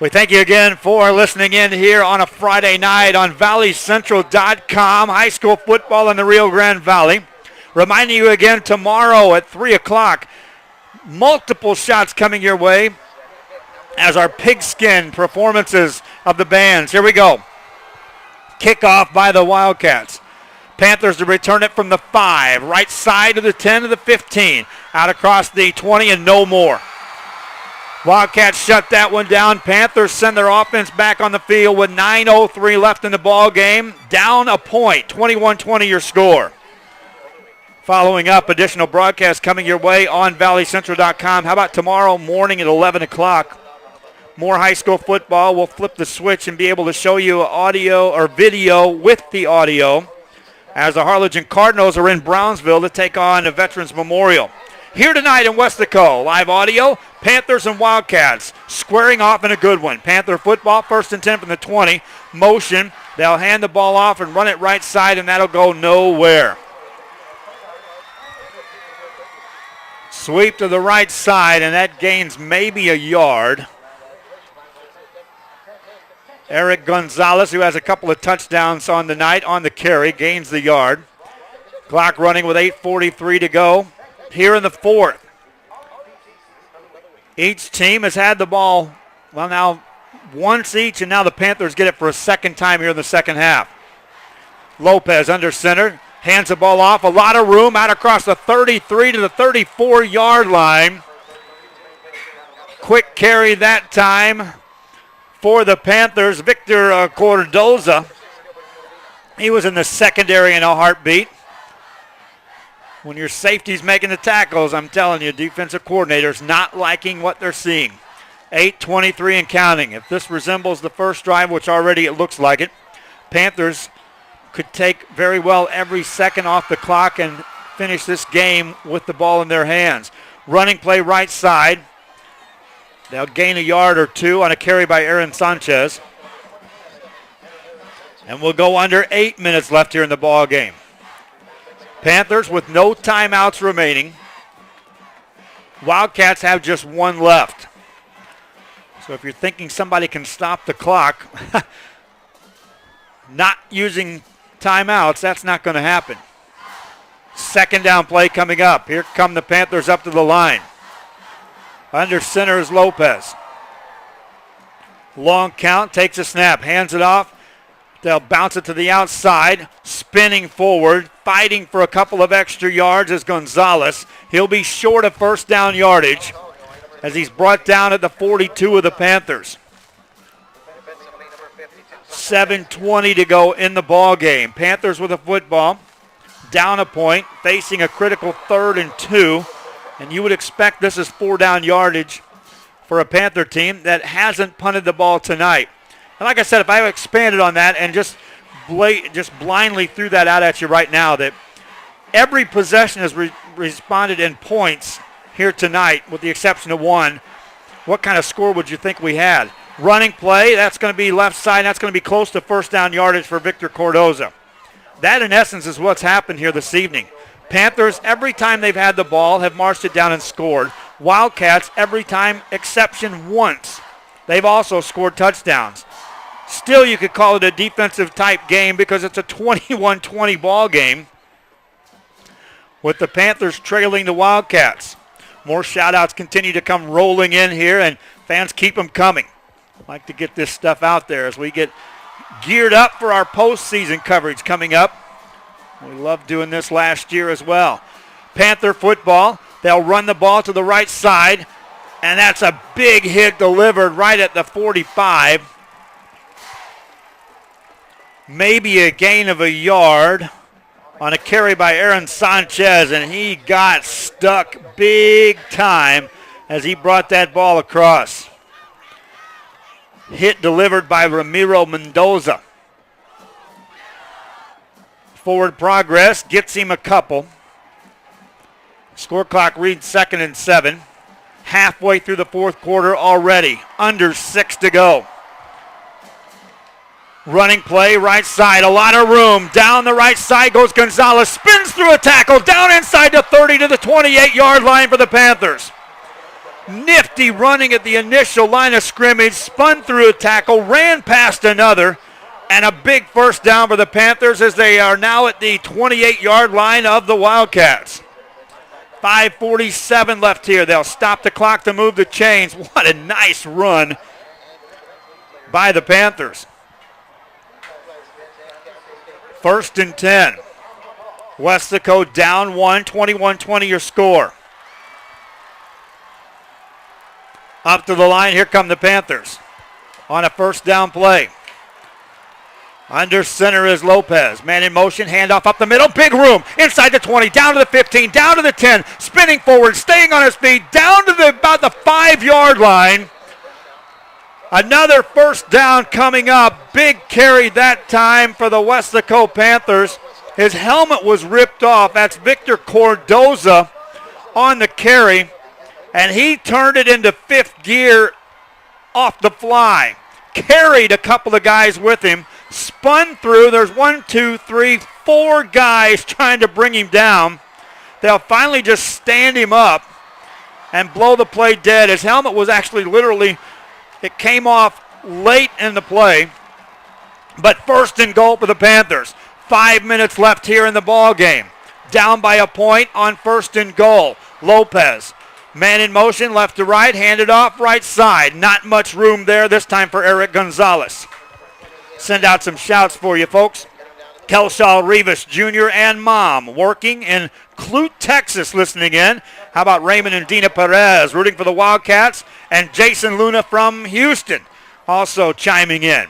B: We thank you again for listening in here on a Friday night on ValleyCentral.com. High school football in the Rio Grande Valley. Reminding you again, tomorrow at 3 o'clock, multiple shots coming your way as our pigskin performances of the bands. Here we go. Kickoff by the Wildcats. Panthers to return it from the 5, right side of the 10 to the 15, out across the 20 and no more. Wildcats shut that one down. Panthers send their offense back on the field with 9:03 left in the ball game. Down a point, 21-20 your score. Following up, additional broadcasts coming your way on ValleyCentral.com. How about tomorrow morning at 11 o'clock? More high school football. We'll flip the switch and be able to show you audio or video with the audio as the Harlingen Cardinals are in Brownsville to take on a Veterans Memorial. Here tonight in Weslaco, live audio, Panthers and Wildcats squaring off in a good one. Panther football, 1st and 10 from the 20. Motion, They'll hand the ball off and run it right side, and that'll go nowhere. Sweep to the right side, and that gains maybe a yard. Eric Gonzalez, who has a couple of touchdowns on the night on the carry, gains the yard. Clock running with 8:43 to go here in the fourth. Each team has had the ball, well, now once each, and now the Panthers get it for a second time here in the second half. Lopez under center, hands the ball off. A lot of room out across the 33 to the 34-yard line. Quick carry that time for the Panthers. Victor Cordoza. He was in the secondary in a heartbeat. When your safety's making the tackles, I'm telling you, defensive coordinators not liking what they're seeing. 8:23 and counting. If this resembles the first drive, which already it looks like it, Panthers could take very well every second off the clock and finish this game with the ball in their hands. Running play right side. They'll gain a yard or two on a carry by Aaron Sanchez. And we'll go under 8 minutes left here in the ball game. Panthers with no timeouts remaining. Wildcats have just one left. So if you're thinking somebody can stop the clock, not using timeouts, that's not going to happen. Second down play coming up. Here come the Panthers up to the line. Under center is Lopez. Long count, takes a snap, hands it off. They'll bounce it to the outside, spinning forward, fighting for a couple of extra yards is Gonzalez. He'll be short of first down yardage as he's brought down at the 42 of the Panthers. 7:20 to go in the ball game. Panthers with a football, down a point, facing a critical 3rd and 2, and you would expect this is 4-down yardage for a Panther team that hasn't punted the ball tonight. And like I said, if I expanded on that and just blindly threw that out at you right now, that every possession has responded in points here tonight, with the exception of one, what kind of score would you think we had? Running play, that's going to be left side. That's going to be close to first down yardage for Victor Cordoza. That, in essence, is what's happened here this evening. Panthers, every time they've had the ball, have marched it down and scored. Wildcats, every time, exception once, they've also scored touchdowns. Still, you could call it a defensive-type game because it's a 21-20 ball game with the Panthers trailing the Wildcats. More shout-outs continue to come rolling in here, and fans keep them coming. I'd like to get this stuff out there as we get geared up for our postseason coverage coming up. We loved doing this last year as well. Panther football. They'll run the ball to the right side, and that's a big hit delivered right at the 45. Maybe a gain of a yard on a carry by Aaron Sanchez, and he got stuck big time as he brought that ball across. Hit delivered by Ramiro Mendoza. Forward progress gets him a couple. Score clock reads 2nd and 7. Halfway through the fourth quarter already. Under 6 to go. Running play, right side, a lot of room. Down the right side goes Gonzalez, spins through a tackle, down inside the 30 to the 28-yard line for the Panthers. Nifty running at the initial line of scrimmage, spun through a tackle, ran past another, and a big first down for the Panthers as they are now at the 28-yard line of the Wildcats. 5:47 left here. They'll stop the clock to move the chains. What a nice run by the Panthers. 1st and 10. Weslaco down 1, 21-20 your score. Up to the line, here come the Panthers on a first down play. Under center is Lopez. Man in motion, handoff up the middle, big room. Inside the 20, down to the 15, down to the 10, spinning forward, staying on his feet, down to about the 5-yard line. Another first down coming up. Big carry that time for the Weslaco Panthers. His helmet was ripped off. That's Victor Cordoza on the carry. And he turned it into 5th gear off the fly. Carried a couple of guys with him. spun through. There's 4 guys trying to bring him down. They'll finally just stand him up and blow the play dead. His helmet was actually literally, it came off late in the play. But first and goal for the Panthers. 5 minutes left here in the ball game. Down by a point on first and goal. Lopez, man in motion, left to right, handed off right side. Not much room there this time for Eric Gonzalez. Send out some shouts for you, folks. Kelshaw Rivas Jr. and Mom working in Clute, Texas, listening in. How about Raymond and Dina Perez rooting for the Wildcats, and Jason Luna from Houston also chiming in.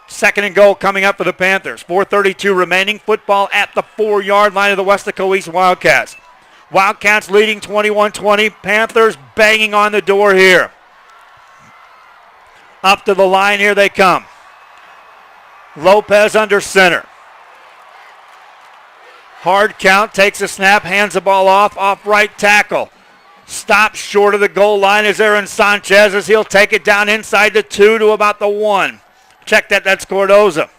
B: Second and goal coming up for the Panthers. 4:32 remaining. Football at the 4-yard line of the Weslaco East Wildcats. Wildcats leading 21-20. Panthers banging on the door here. Up to the line, here they come. Lopez under center. Hard count, takes a snap, hands the ball off right tackle. Stops short of the goal line is Aaron Sanchez as he'll take it down inside the 2 to about the 1. Check that, that's Cordoza.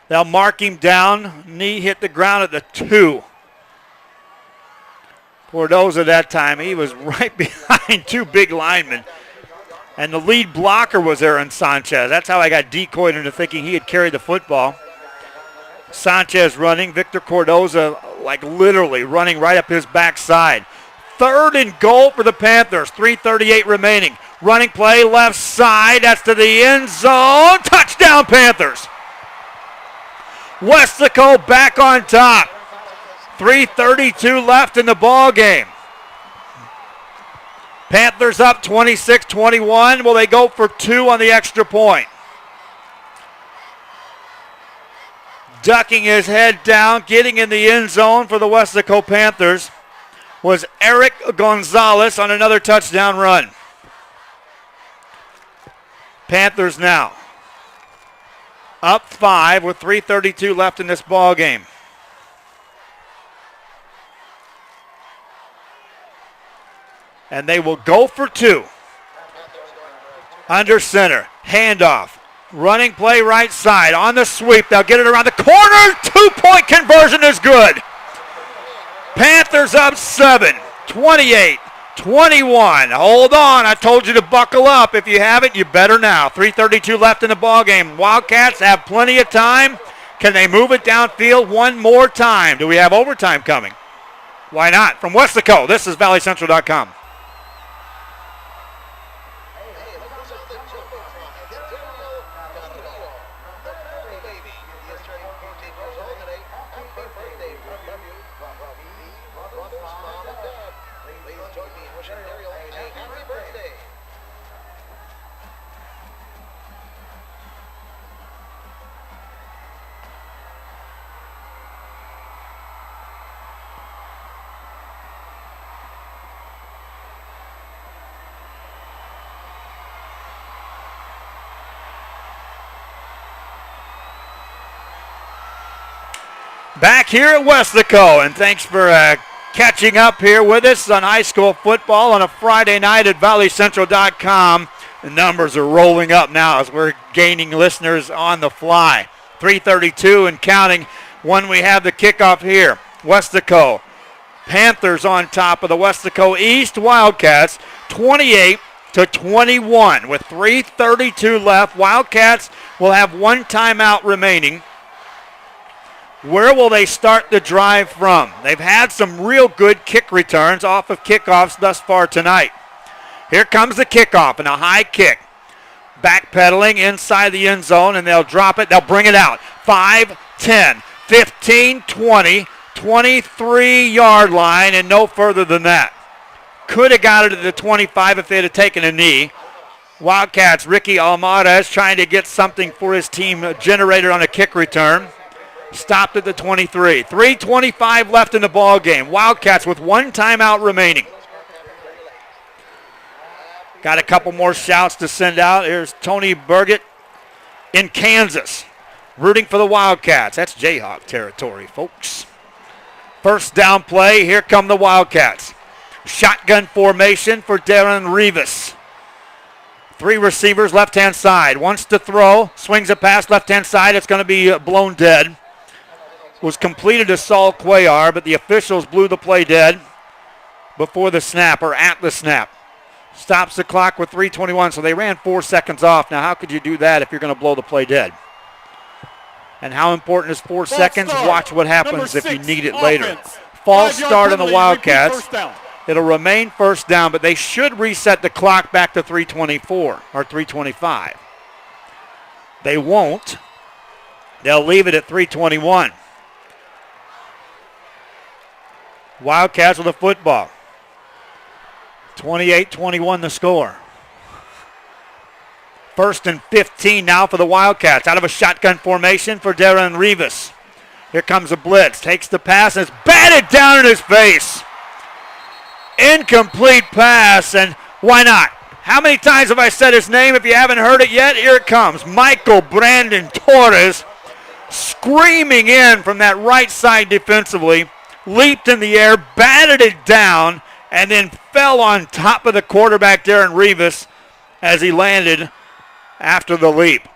B: They'll mark him down. Knee hit the ground at the 2. Cordoza that time, he was right behind 2 big linemen. And the lead blocker was Aaron Sanchez. That's how I got decoyed into thinking he had carried the football. Sanchez running, Victor Cordoza like literally running right up his backside. Third and goal for the Panthers, 3:38 remaining. Running play left side, that's to the end zone. Touchdown Panthers. Weslaco back on top. 3:32 left in the ball game. Panthers up 26-21. Will they go for 2 on the extra point? Ducking his head down, getting in the end zone for the Weslaco Panthers was Eric Gonzalez on another touchdown run. Panthers now up 5 with 3:32 left in this ball game. And they will go for 2. Under center, handoff. Running play right side on the sweep. They'll get it around the corner. 2-point conversion is good. Panthers up 7, 28-21. Hold on. I told you to buckle up. If you haven't, you better now. 3:32 left in the ballgame. Wildcats have plenty of time. Can they move it downfield one more time? Do we have overtime coming? Why not? From Weslaco, this is ValleyCentral.com. Back here at Weslaco, and thanks for catching up here with us on high school football on a Friday night at ValleyCentral.com. The numbers are rolling up now as we're gaining listeners on the fly. 3:32 and counting when we have the kickoff here. Weslaco Panthers on top of the Weslaco East Wildcats, 28-21 with 3:32 left. Wildcats will have 1 timeout remaining. Where will they start the drive from? They've had some real good kick returns off of kickoffs thus far tonight. Here comes the kickoff and a high kick. Backpedaling inside the end zone, and they'll drop it. They'll bring it out. 5, 10, 15, 20, 23-yard line, and no further than that. Could have got it to the 25 if they'd have taken a knee. Wildcats, Ricky Almada is trying to get something for his team generated on a kick return. Stopped at the 23. 3:25 left in the ball game. Wildcats with 1 timeout remaining. Got a couple more shouts to send out. Here's Tony Burgett in Kansas, rooting for the Wildcats. That's Jayhawk territory, folks. First down play. Here come the Wildcats. Shotgun formation for Darren Rivas. Three receivers, left-hand side. Wants to throw, swings a pass, left-hand side. It's going to be blown dead. Was completed to Saul Cuellar, but the officials blew the play dead before the snap, or at the snap. Stops the clock with 3:21, so they ran 4 seconds off. Now, how could you do that if you're going to blow the play dead? And how important is 4 seconds?
C: Start.
B: Watch what happens if you need it later.
C: Offense.
B: False
C: 5-yard
B: start on the
C: penalty,
B: Wildcats.
C: first down.
B: It'll remain first down, but they should reset the clock back to 3:24 or 3:25. They won't. They'll leave it at 3:21. Wildcats with the football. 28-21 the score. First and 15 now for the Wildcats. Out of a shotgun formation for Darren Rivas. Here comes a blitz. Takes the pass and it's batted down in his face. Incomplete pass, and why not? How many times have I said his name? If you haven't heard it yet, here it comes. Michael Brandon Torres screaming in from that right side defensively. Leaped in the air, batted it down, and then fell on top of the quarterback, Darren Rivas, as he landed after the leap.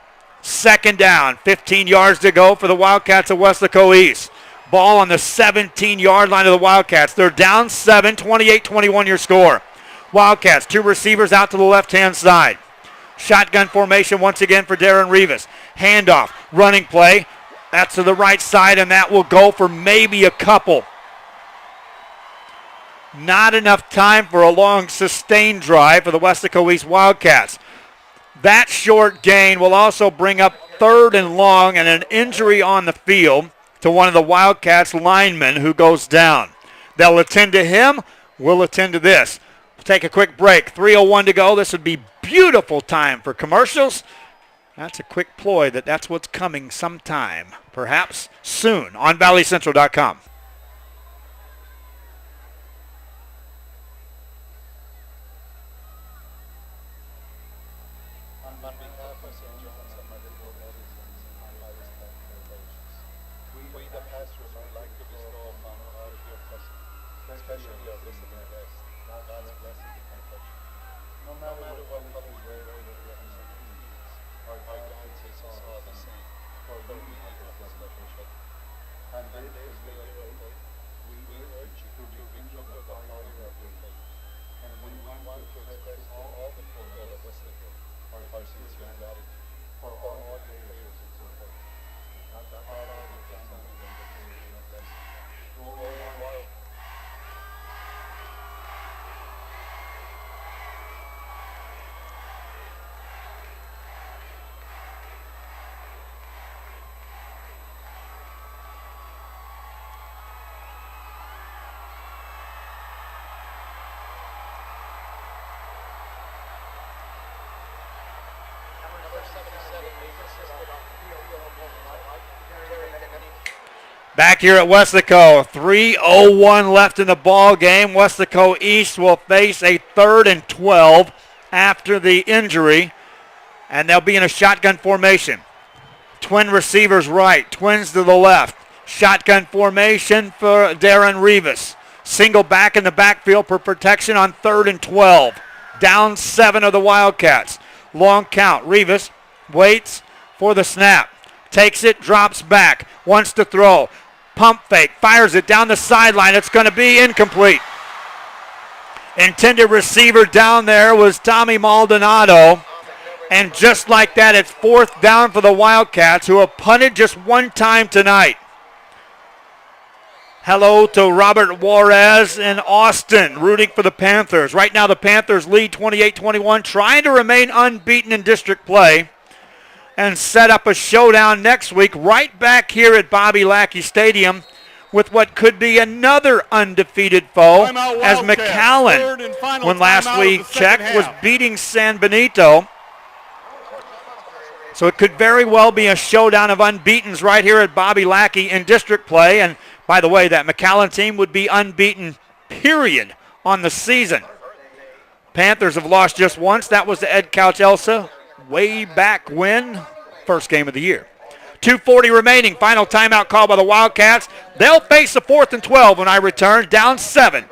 B: Second down, 15 yards to go for the Wildcats of Weslaco East. Ball on the 17-yard line of the Wildcats. They're down 7, 28-21 your score. Wildcats, two receivers out to the left-hand side. Shotgun formation once again for Darren Rivas. Handoff, running play. That's to the right side, and that will go for maybe a couple. Not enough time for a long sustained drive for the Weslaco East Wildcats. That short gain will also bring up third and long and an injury on the field to one of the Wildcats linemen who goes down. They'll attend to him. We'll attend to this. We'll take a quick break. 3:01 to go. This would be beautiful time for commercials. That's a quick ploy that's what's coming sometime, perhaps soon, on valleycentral.com.
D: On behalf of St. John's and Medical Medicines and Livestock Foundations, we the pastors would like to bestow upon all of your present, especially our visiting guests, God's blessing and protection. No matter what color you wear or your representation is, our God is all the same, for we have a special faith. And this is your faith. We urge you to rekindle the fire of your faith. And we want to express to all the people of Weslaco our sincere gratitude for all your prayers and support. Not the power of the family and the creation of blessing. Glory and wild.
B: Back here at Weslaco, 3:01 left in the ball game. Weslaco East will face a 3rd and 12 after the injury, and they'll be in a shotgun formation. Twin receivers right, twins to the left. Shotgun formation for Darren Rivas. Single back in the backfield for protection on 3rd and 12. Down 7 of the Wildcats. Long count. Rivas waits for the snap. Takes it, drops back, wants to throw. Pump fake, fires it down the sideline. It's going to be incomplete. Intended receiver down there was Tommy Maldonado. And just like that, it's 4th down for the Wildcats, who have punted just one time tonight. Hello to Robert Juarez in Austin, rooting for the Panthers. Right now the Panthers lead 28-21, trying to remain unbeaten in district play and set up a showdown next week right back here at Bobby Lackey Stadium with what could be another undefeated foe, as McAllen, when last we checked, was beating San Benito. So it could very well be a showdown of unbeatens right here at Bobby Lackey in district play. And by the way, that McAllen team would be unbeaten, period, on the season. Panthers have lost just once. That was to Ed Couch Elsa way back when, first game of the year. 2:40 remaining, final timeout call by the Wildcats. They'll face the 4th and 12 when I return, down 7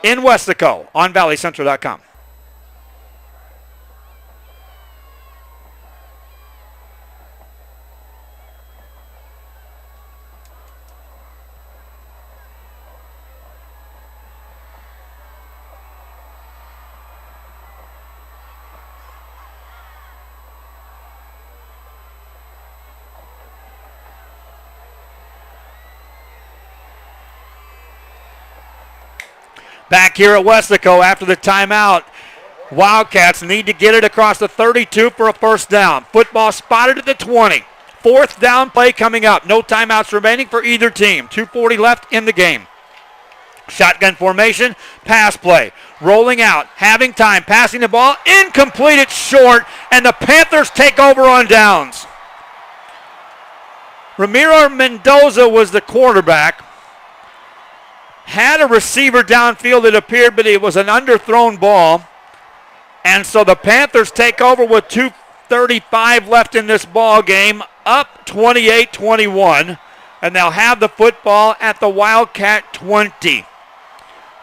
B: in Weslaco on valleycentral.com. Back here at Weslaco after the timeout. Wildcats need to get it across the 32 for a first down. Football spotted at the 20. Fourth down play coming up. No timeouts remaining for either team. 2:40 left in the game. Shotgun formation, pass play. Rolling out, having time, passing the ball. Incomplete, it's short, and the Panthers take over on downs. Ramiro Mendoza was the quarterback. Had a receiver downfield, it appeared, but it was an underthrown ball. And so the Panthers take over with 2:35 left in this ball game, up 28-21, and they'll have the football at the Wildcat 20.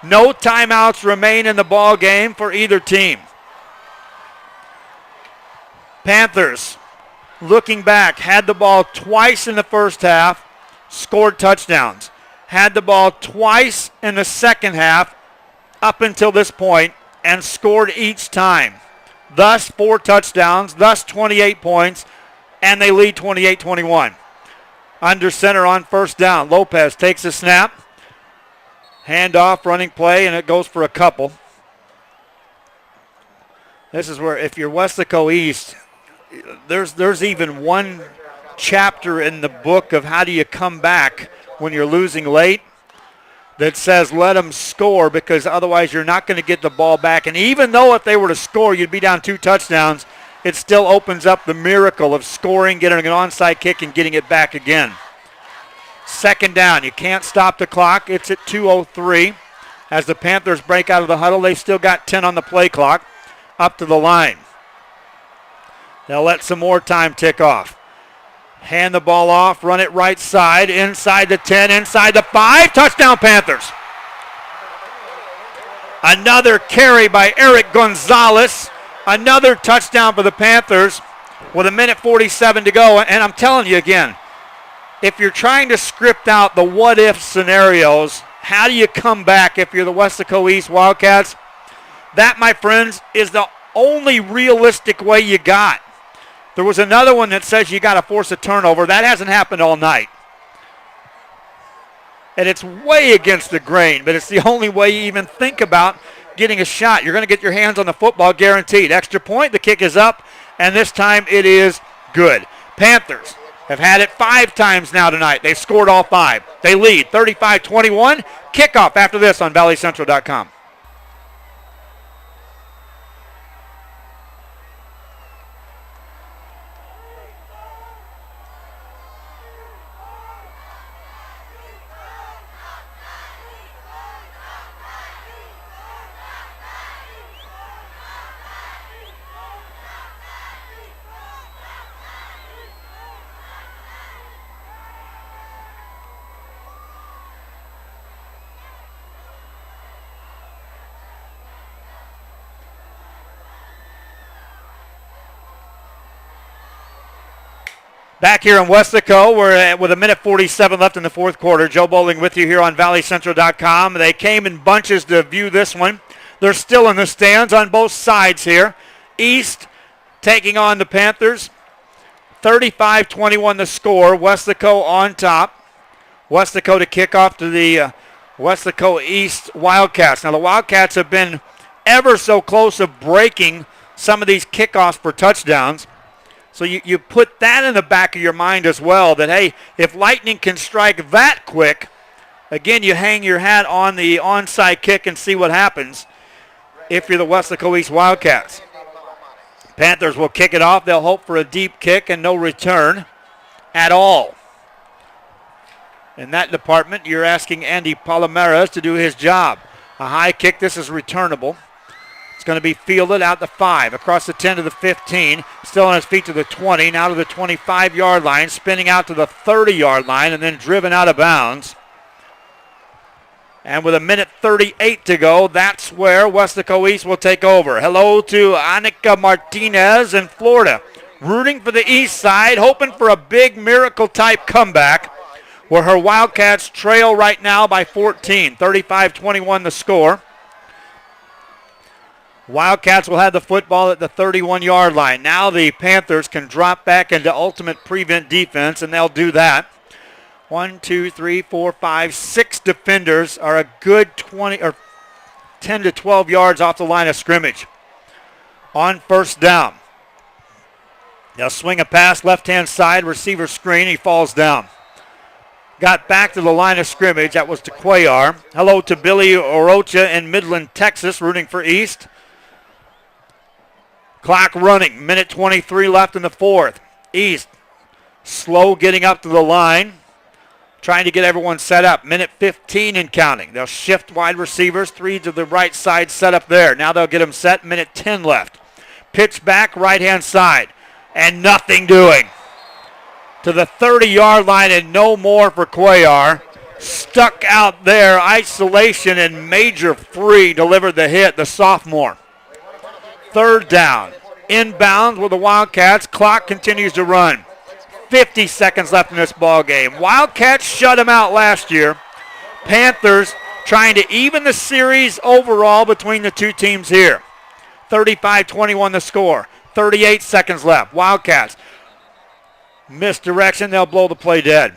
B: No timeouts remain in the ball game for either team. Panthers, looking back, had the ball twice in the first half, scored touchdowns. Had the ball twice in the second half up until this point and scored each time. Thus 4 touchdowns, thus 28 points, and they lead 28-21. Under center on first down. Lopez takes a snap. Handoff, running play, and it goes for a couple. This is where, if you're Weslaco East, there's even one chapter in the book of how do you come back when you're losing late that says let them score, because otherwise you're not going to get the ball back. And even though if they were to score, you'd be down 2 touchdowns, it still opens up the miracle of scoring, getting an onside kick, and getting it back again. Second down. You can't stop the clock. It's at 2:03. As the Panthers break out of the huddle, they've still got 10 on the play clock. Up to the line. They'll let some more time tick off. Hand the ball off, run it right side, inside the 10, inside the 5. Touchdown Panthers. Another carry by Eric Gonzalez. Another touchdown for the Panthers with 1:47 to go. And I'm telling you again, if you're trying to script out the what-if scenarios, how do you come back if you're the Weslaco East Wildcats? That, my friends, is the only realistic way you got. There was another one that says you got to force a turnover. That hasn't happened all night. And it's way against the grain, but it's the only way you even think about getting a shot. You're going to get your hands on the football, guaranteed. Extra point, the kick is up, and this time it is good. Panthers have had it 5 times now tonight. They've scored all 5. They lead 35-21. Kickoff after this on valleycentral.com. Back here in Weslaco, we're with 1:47 left in the fourth quarter. Joe Bowling with you here on valleycentral.com. They came in bunches to view this one. They're still in the stands on both sides here. East taking on the Panthers. 35-21 the score. Weslaco on top. Weslaco to kick off to the Weslaco East Wildcats. Now the Wildcats have been ever so close of breaking some of these kickoffs for touchdowns. So you put that in the back of your mind as well, that, hey, if Lightning can strike that quick, again, you hang your hat on the onside kick and see what happens if you're the Weslaco East Wildcats. Panthers will kick it off. They'll hope for a deep kick and no return at all. In that department, you're asking Andy Palomares to do his job. A high kick, this is returnable. Going to be fielded out the 5, across the 10 to the 15, still on his feet to the 20, now to the 25-yard line, spinning out to the 30-yard line, and then driven out of bounds. And with 1:38 to go, that's where Weslaco East will take over. Hello to Annika Martinez in Florida, rooting for the east side, hoping for a big miracle-type comeback, where her Wildcats trail right now by 14, 35-21 the score. Wildcats will have the football at the 31-yard line. Now the Panthers can drop back into ultimate prevent defense, and they'll do that. 1, 2, 3, 4, 5, 6 defenders are a good 20 or 10 to 12 yards off the line of scrimmage. On first down. They'll swing a pass left-hand side, receiver screen, he falls down. Got back to the line of scrimmage, that was to Cuellar. Hello to Billy Orocha in Midland, Texas, rooting for East. Clock running, minute 23 left in the fourth. East slow getting up to the line, trying to get everyone set up. Minute 15 and counting. They'll shift wide receivers, 3 to the right side, set up there. Now they'll get them set, minute 10 left. Pitch back, right-hand side, and nothing doing. To the 30-yard line and no more for Cuellar. Stuck out there, isolation and major free delivered the hit, the sophomore. Third down, inbounds with the Wildcats. Clock continues to run. 50 seconds left in this ball game. Wildcats shut them out last year. Panthers trying to even the series overall between the two teams here. 35-21 the score. 38 seconds left. Wildcats. Misdirection, they'll blow the play dead.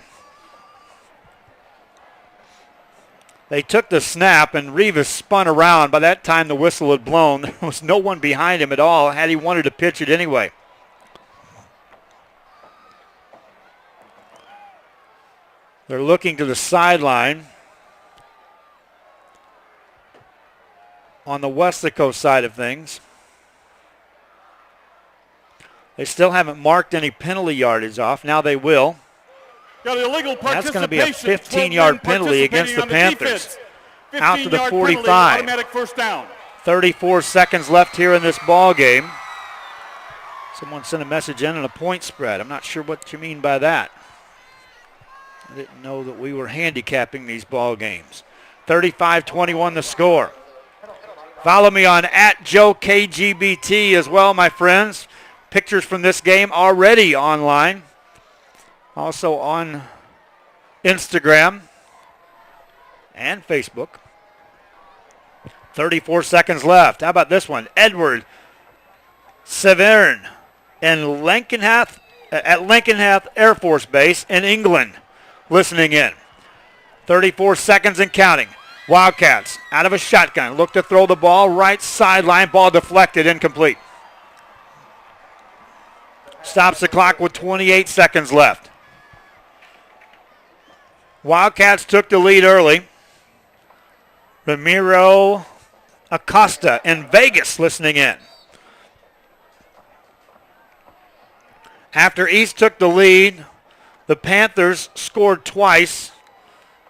B: They took the snap, and Rivas spun around. By that time, the whistle had blown. There was no one behind him at all had he wanted to pitch it anyway. They're looking to the sideline. On the Weslaco side of things. They still haven't marked any penalty yardage off. Now they will.
C: Got illegal
B: That's going to be a 15-yard penalty against the Panthers. Out to the 45.
C: Penalty, automatic first down.
B: 34 seconds left here in this ball game. Someone sent a message in on a point spread. I'm not sure what you mean by that. I didn't know that we were handicapping these ball games. 35-21 the score. Follow me on @JoeKGBT as well, my friends. Pictures from this game already online. Also on Instagram and Facebook. 34 seconds left. How about this one? Edward Severn in Lankenhath, at Lankenhath Air Force Base in England, listening in. 34 seconds and counting. Wildcats out of a shotgun. Look to throw the ball. Right sideline. Ball deflected. Incomplete. Stops the clock with 28 seconds left. Wildcats took the lead early. Ramiro Acosta in Vegas listening in. After East took the lead, the Panthers scored twice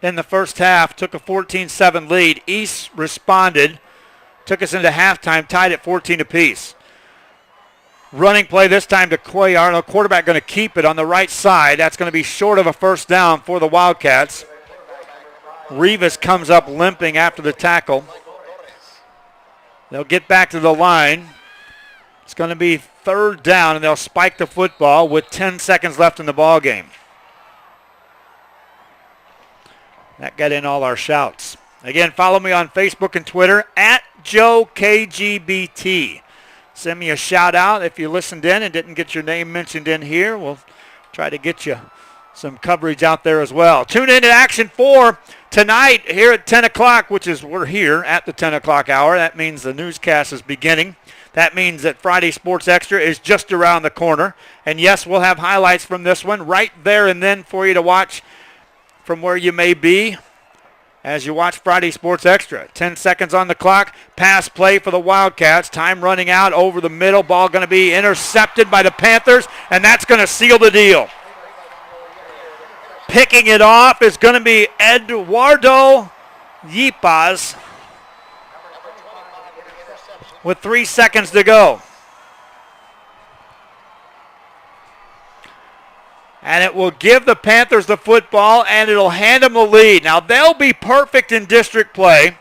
B: in the first half, took a 14-7 lead. East responded, took us into halftime, tied at 14 apiece. Running play this time to Cuellar. The quarterback going to keep it on the right side. That's going to be short of a first down for the Wildcats. Rivas comes up limping after the tackle. They'll get back to the line. It's going to be third down, and they'll spike the football with 10 seconds left in the ball game. That got in all our shouts. Again, follow me on Facebook and Twitter @JoeKGBT. Send me a shout out if you listened in and didn't get your name mentioned in here. We'll try to get you some coverage out there as well. Tune in to Action 4 tonight here at 10 o'clock, which is we're here at the 10 o'clock hour. That means the newscast is beginning. That means that Friday Sports Extra is just around the corner. And yes, we'll have highlights from this one right there and then for you to watch from where you may be as you watch Friday Sports Extra. 10 seconds on the clock. Pass play for the Wildcats. Time running out over the middle. Ball going to be intercepted by the Panthers, and that's going to seal the deal. Picking it off is going to be Eduardo Yipas with 3 seconds to go. And it will give the Panthers the football, and it'll hand them the lead. Now, they'll be perfect in district play.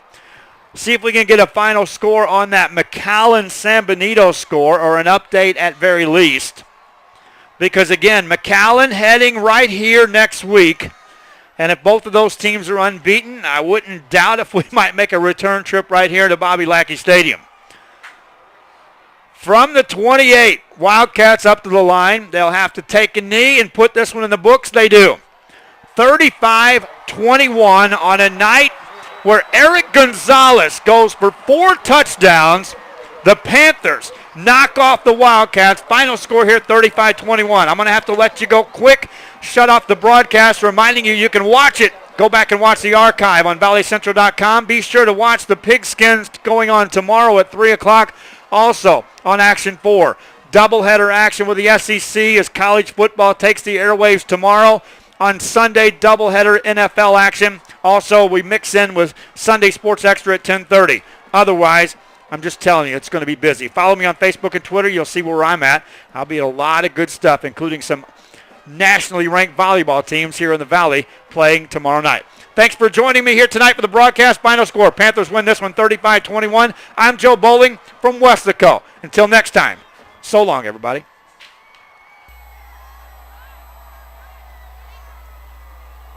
B: See if we can get a final score on that McAllen-San Benito score, or an update at very least. Because, again, McAllen heading right here next week. And if both of those teams are unbeaten, I wouldn't doubt if we might make a return trip right here to Bobby Lackey Stadium. From the 28, Wildcats up to the line. They'll have to take a knee and put this one in the books. They do. 35-21 on a night where Eric Gonzalez goes for 4 touchdowns. The Panthers knock off the Wildcats. Final score here, 35-21. I'm going to have to let you go quick. Shut off the broadcast, reminding you can watch it. Go back and watch the archive on valleycentral.com. Be sure to watch the Pigskins going on tomorrow at 3 o'clock. Also on Action 4. Doubleheader action with the SEC as college football takes the airwaves tomorrow. On Sunday, doubleheader NFL action. Also, we mix in with Sunday Sports Extra at 10:30. Otherwise, I'm just telling you, it's going to be busy. Follow me on Facebook and Twitter. You'll see where I'm at. I'll be at a lot of good stuff, including some nationally ranked volleyball teams here in the Valley playing tomorrow night. Thanks for joining me here tonight for the broadcast. Final score, Panthers win this one 35-21. I'm Joe Bowling from Weslaco. Until next time, so long, everybody.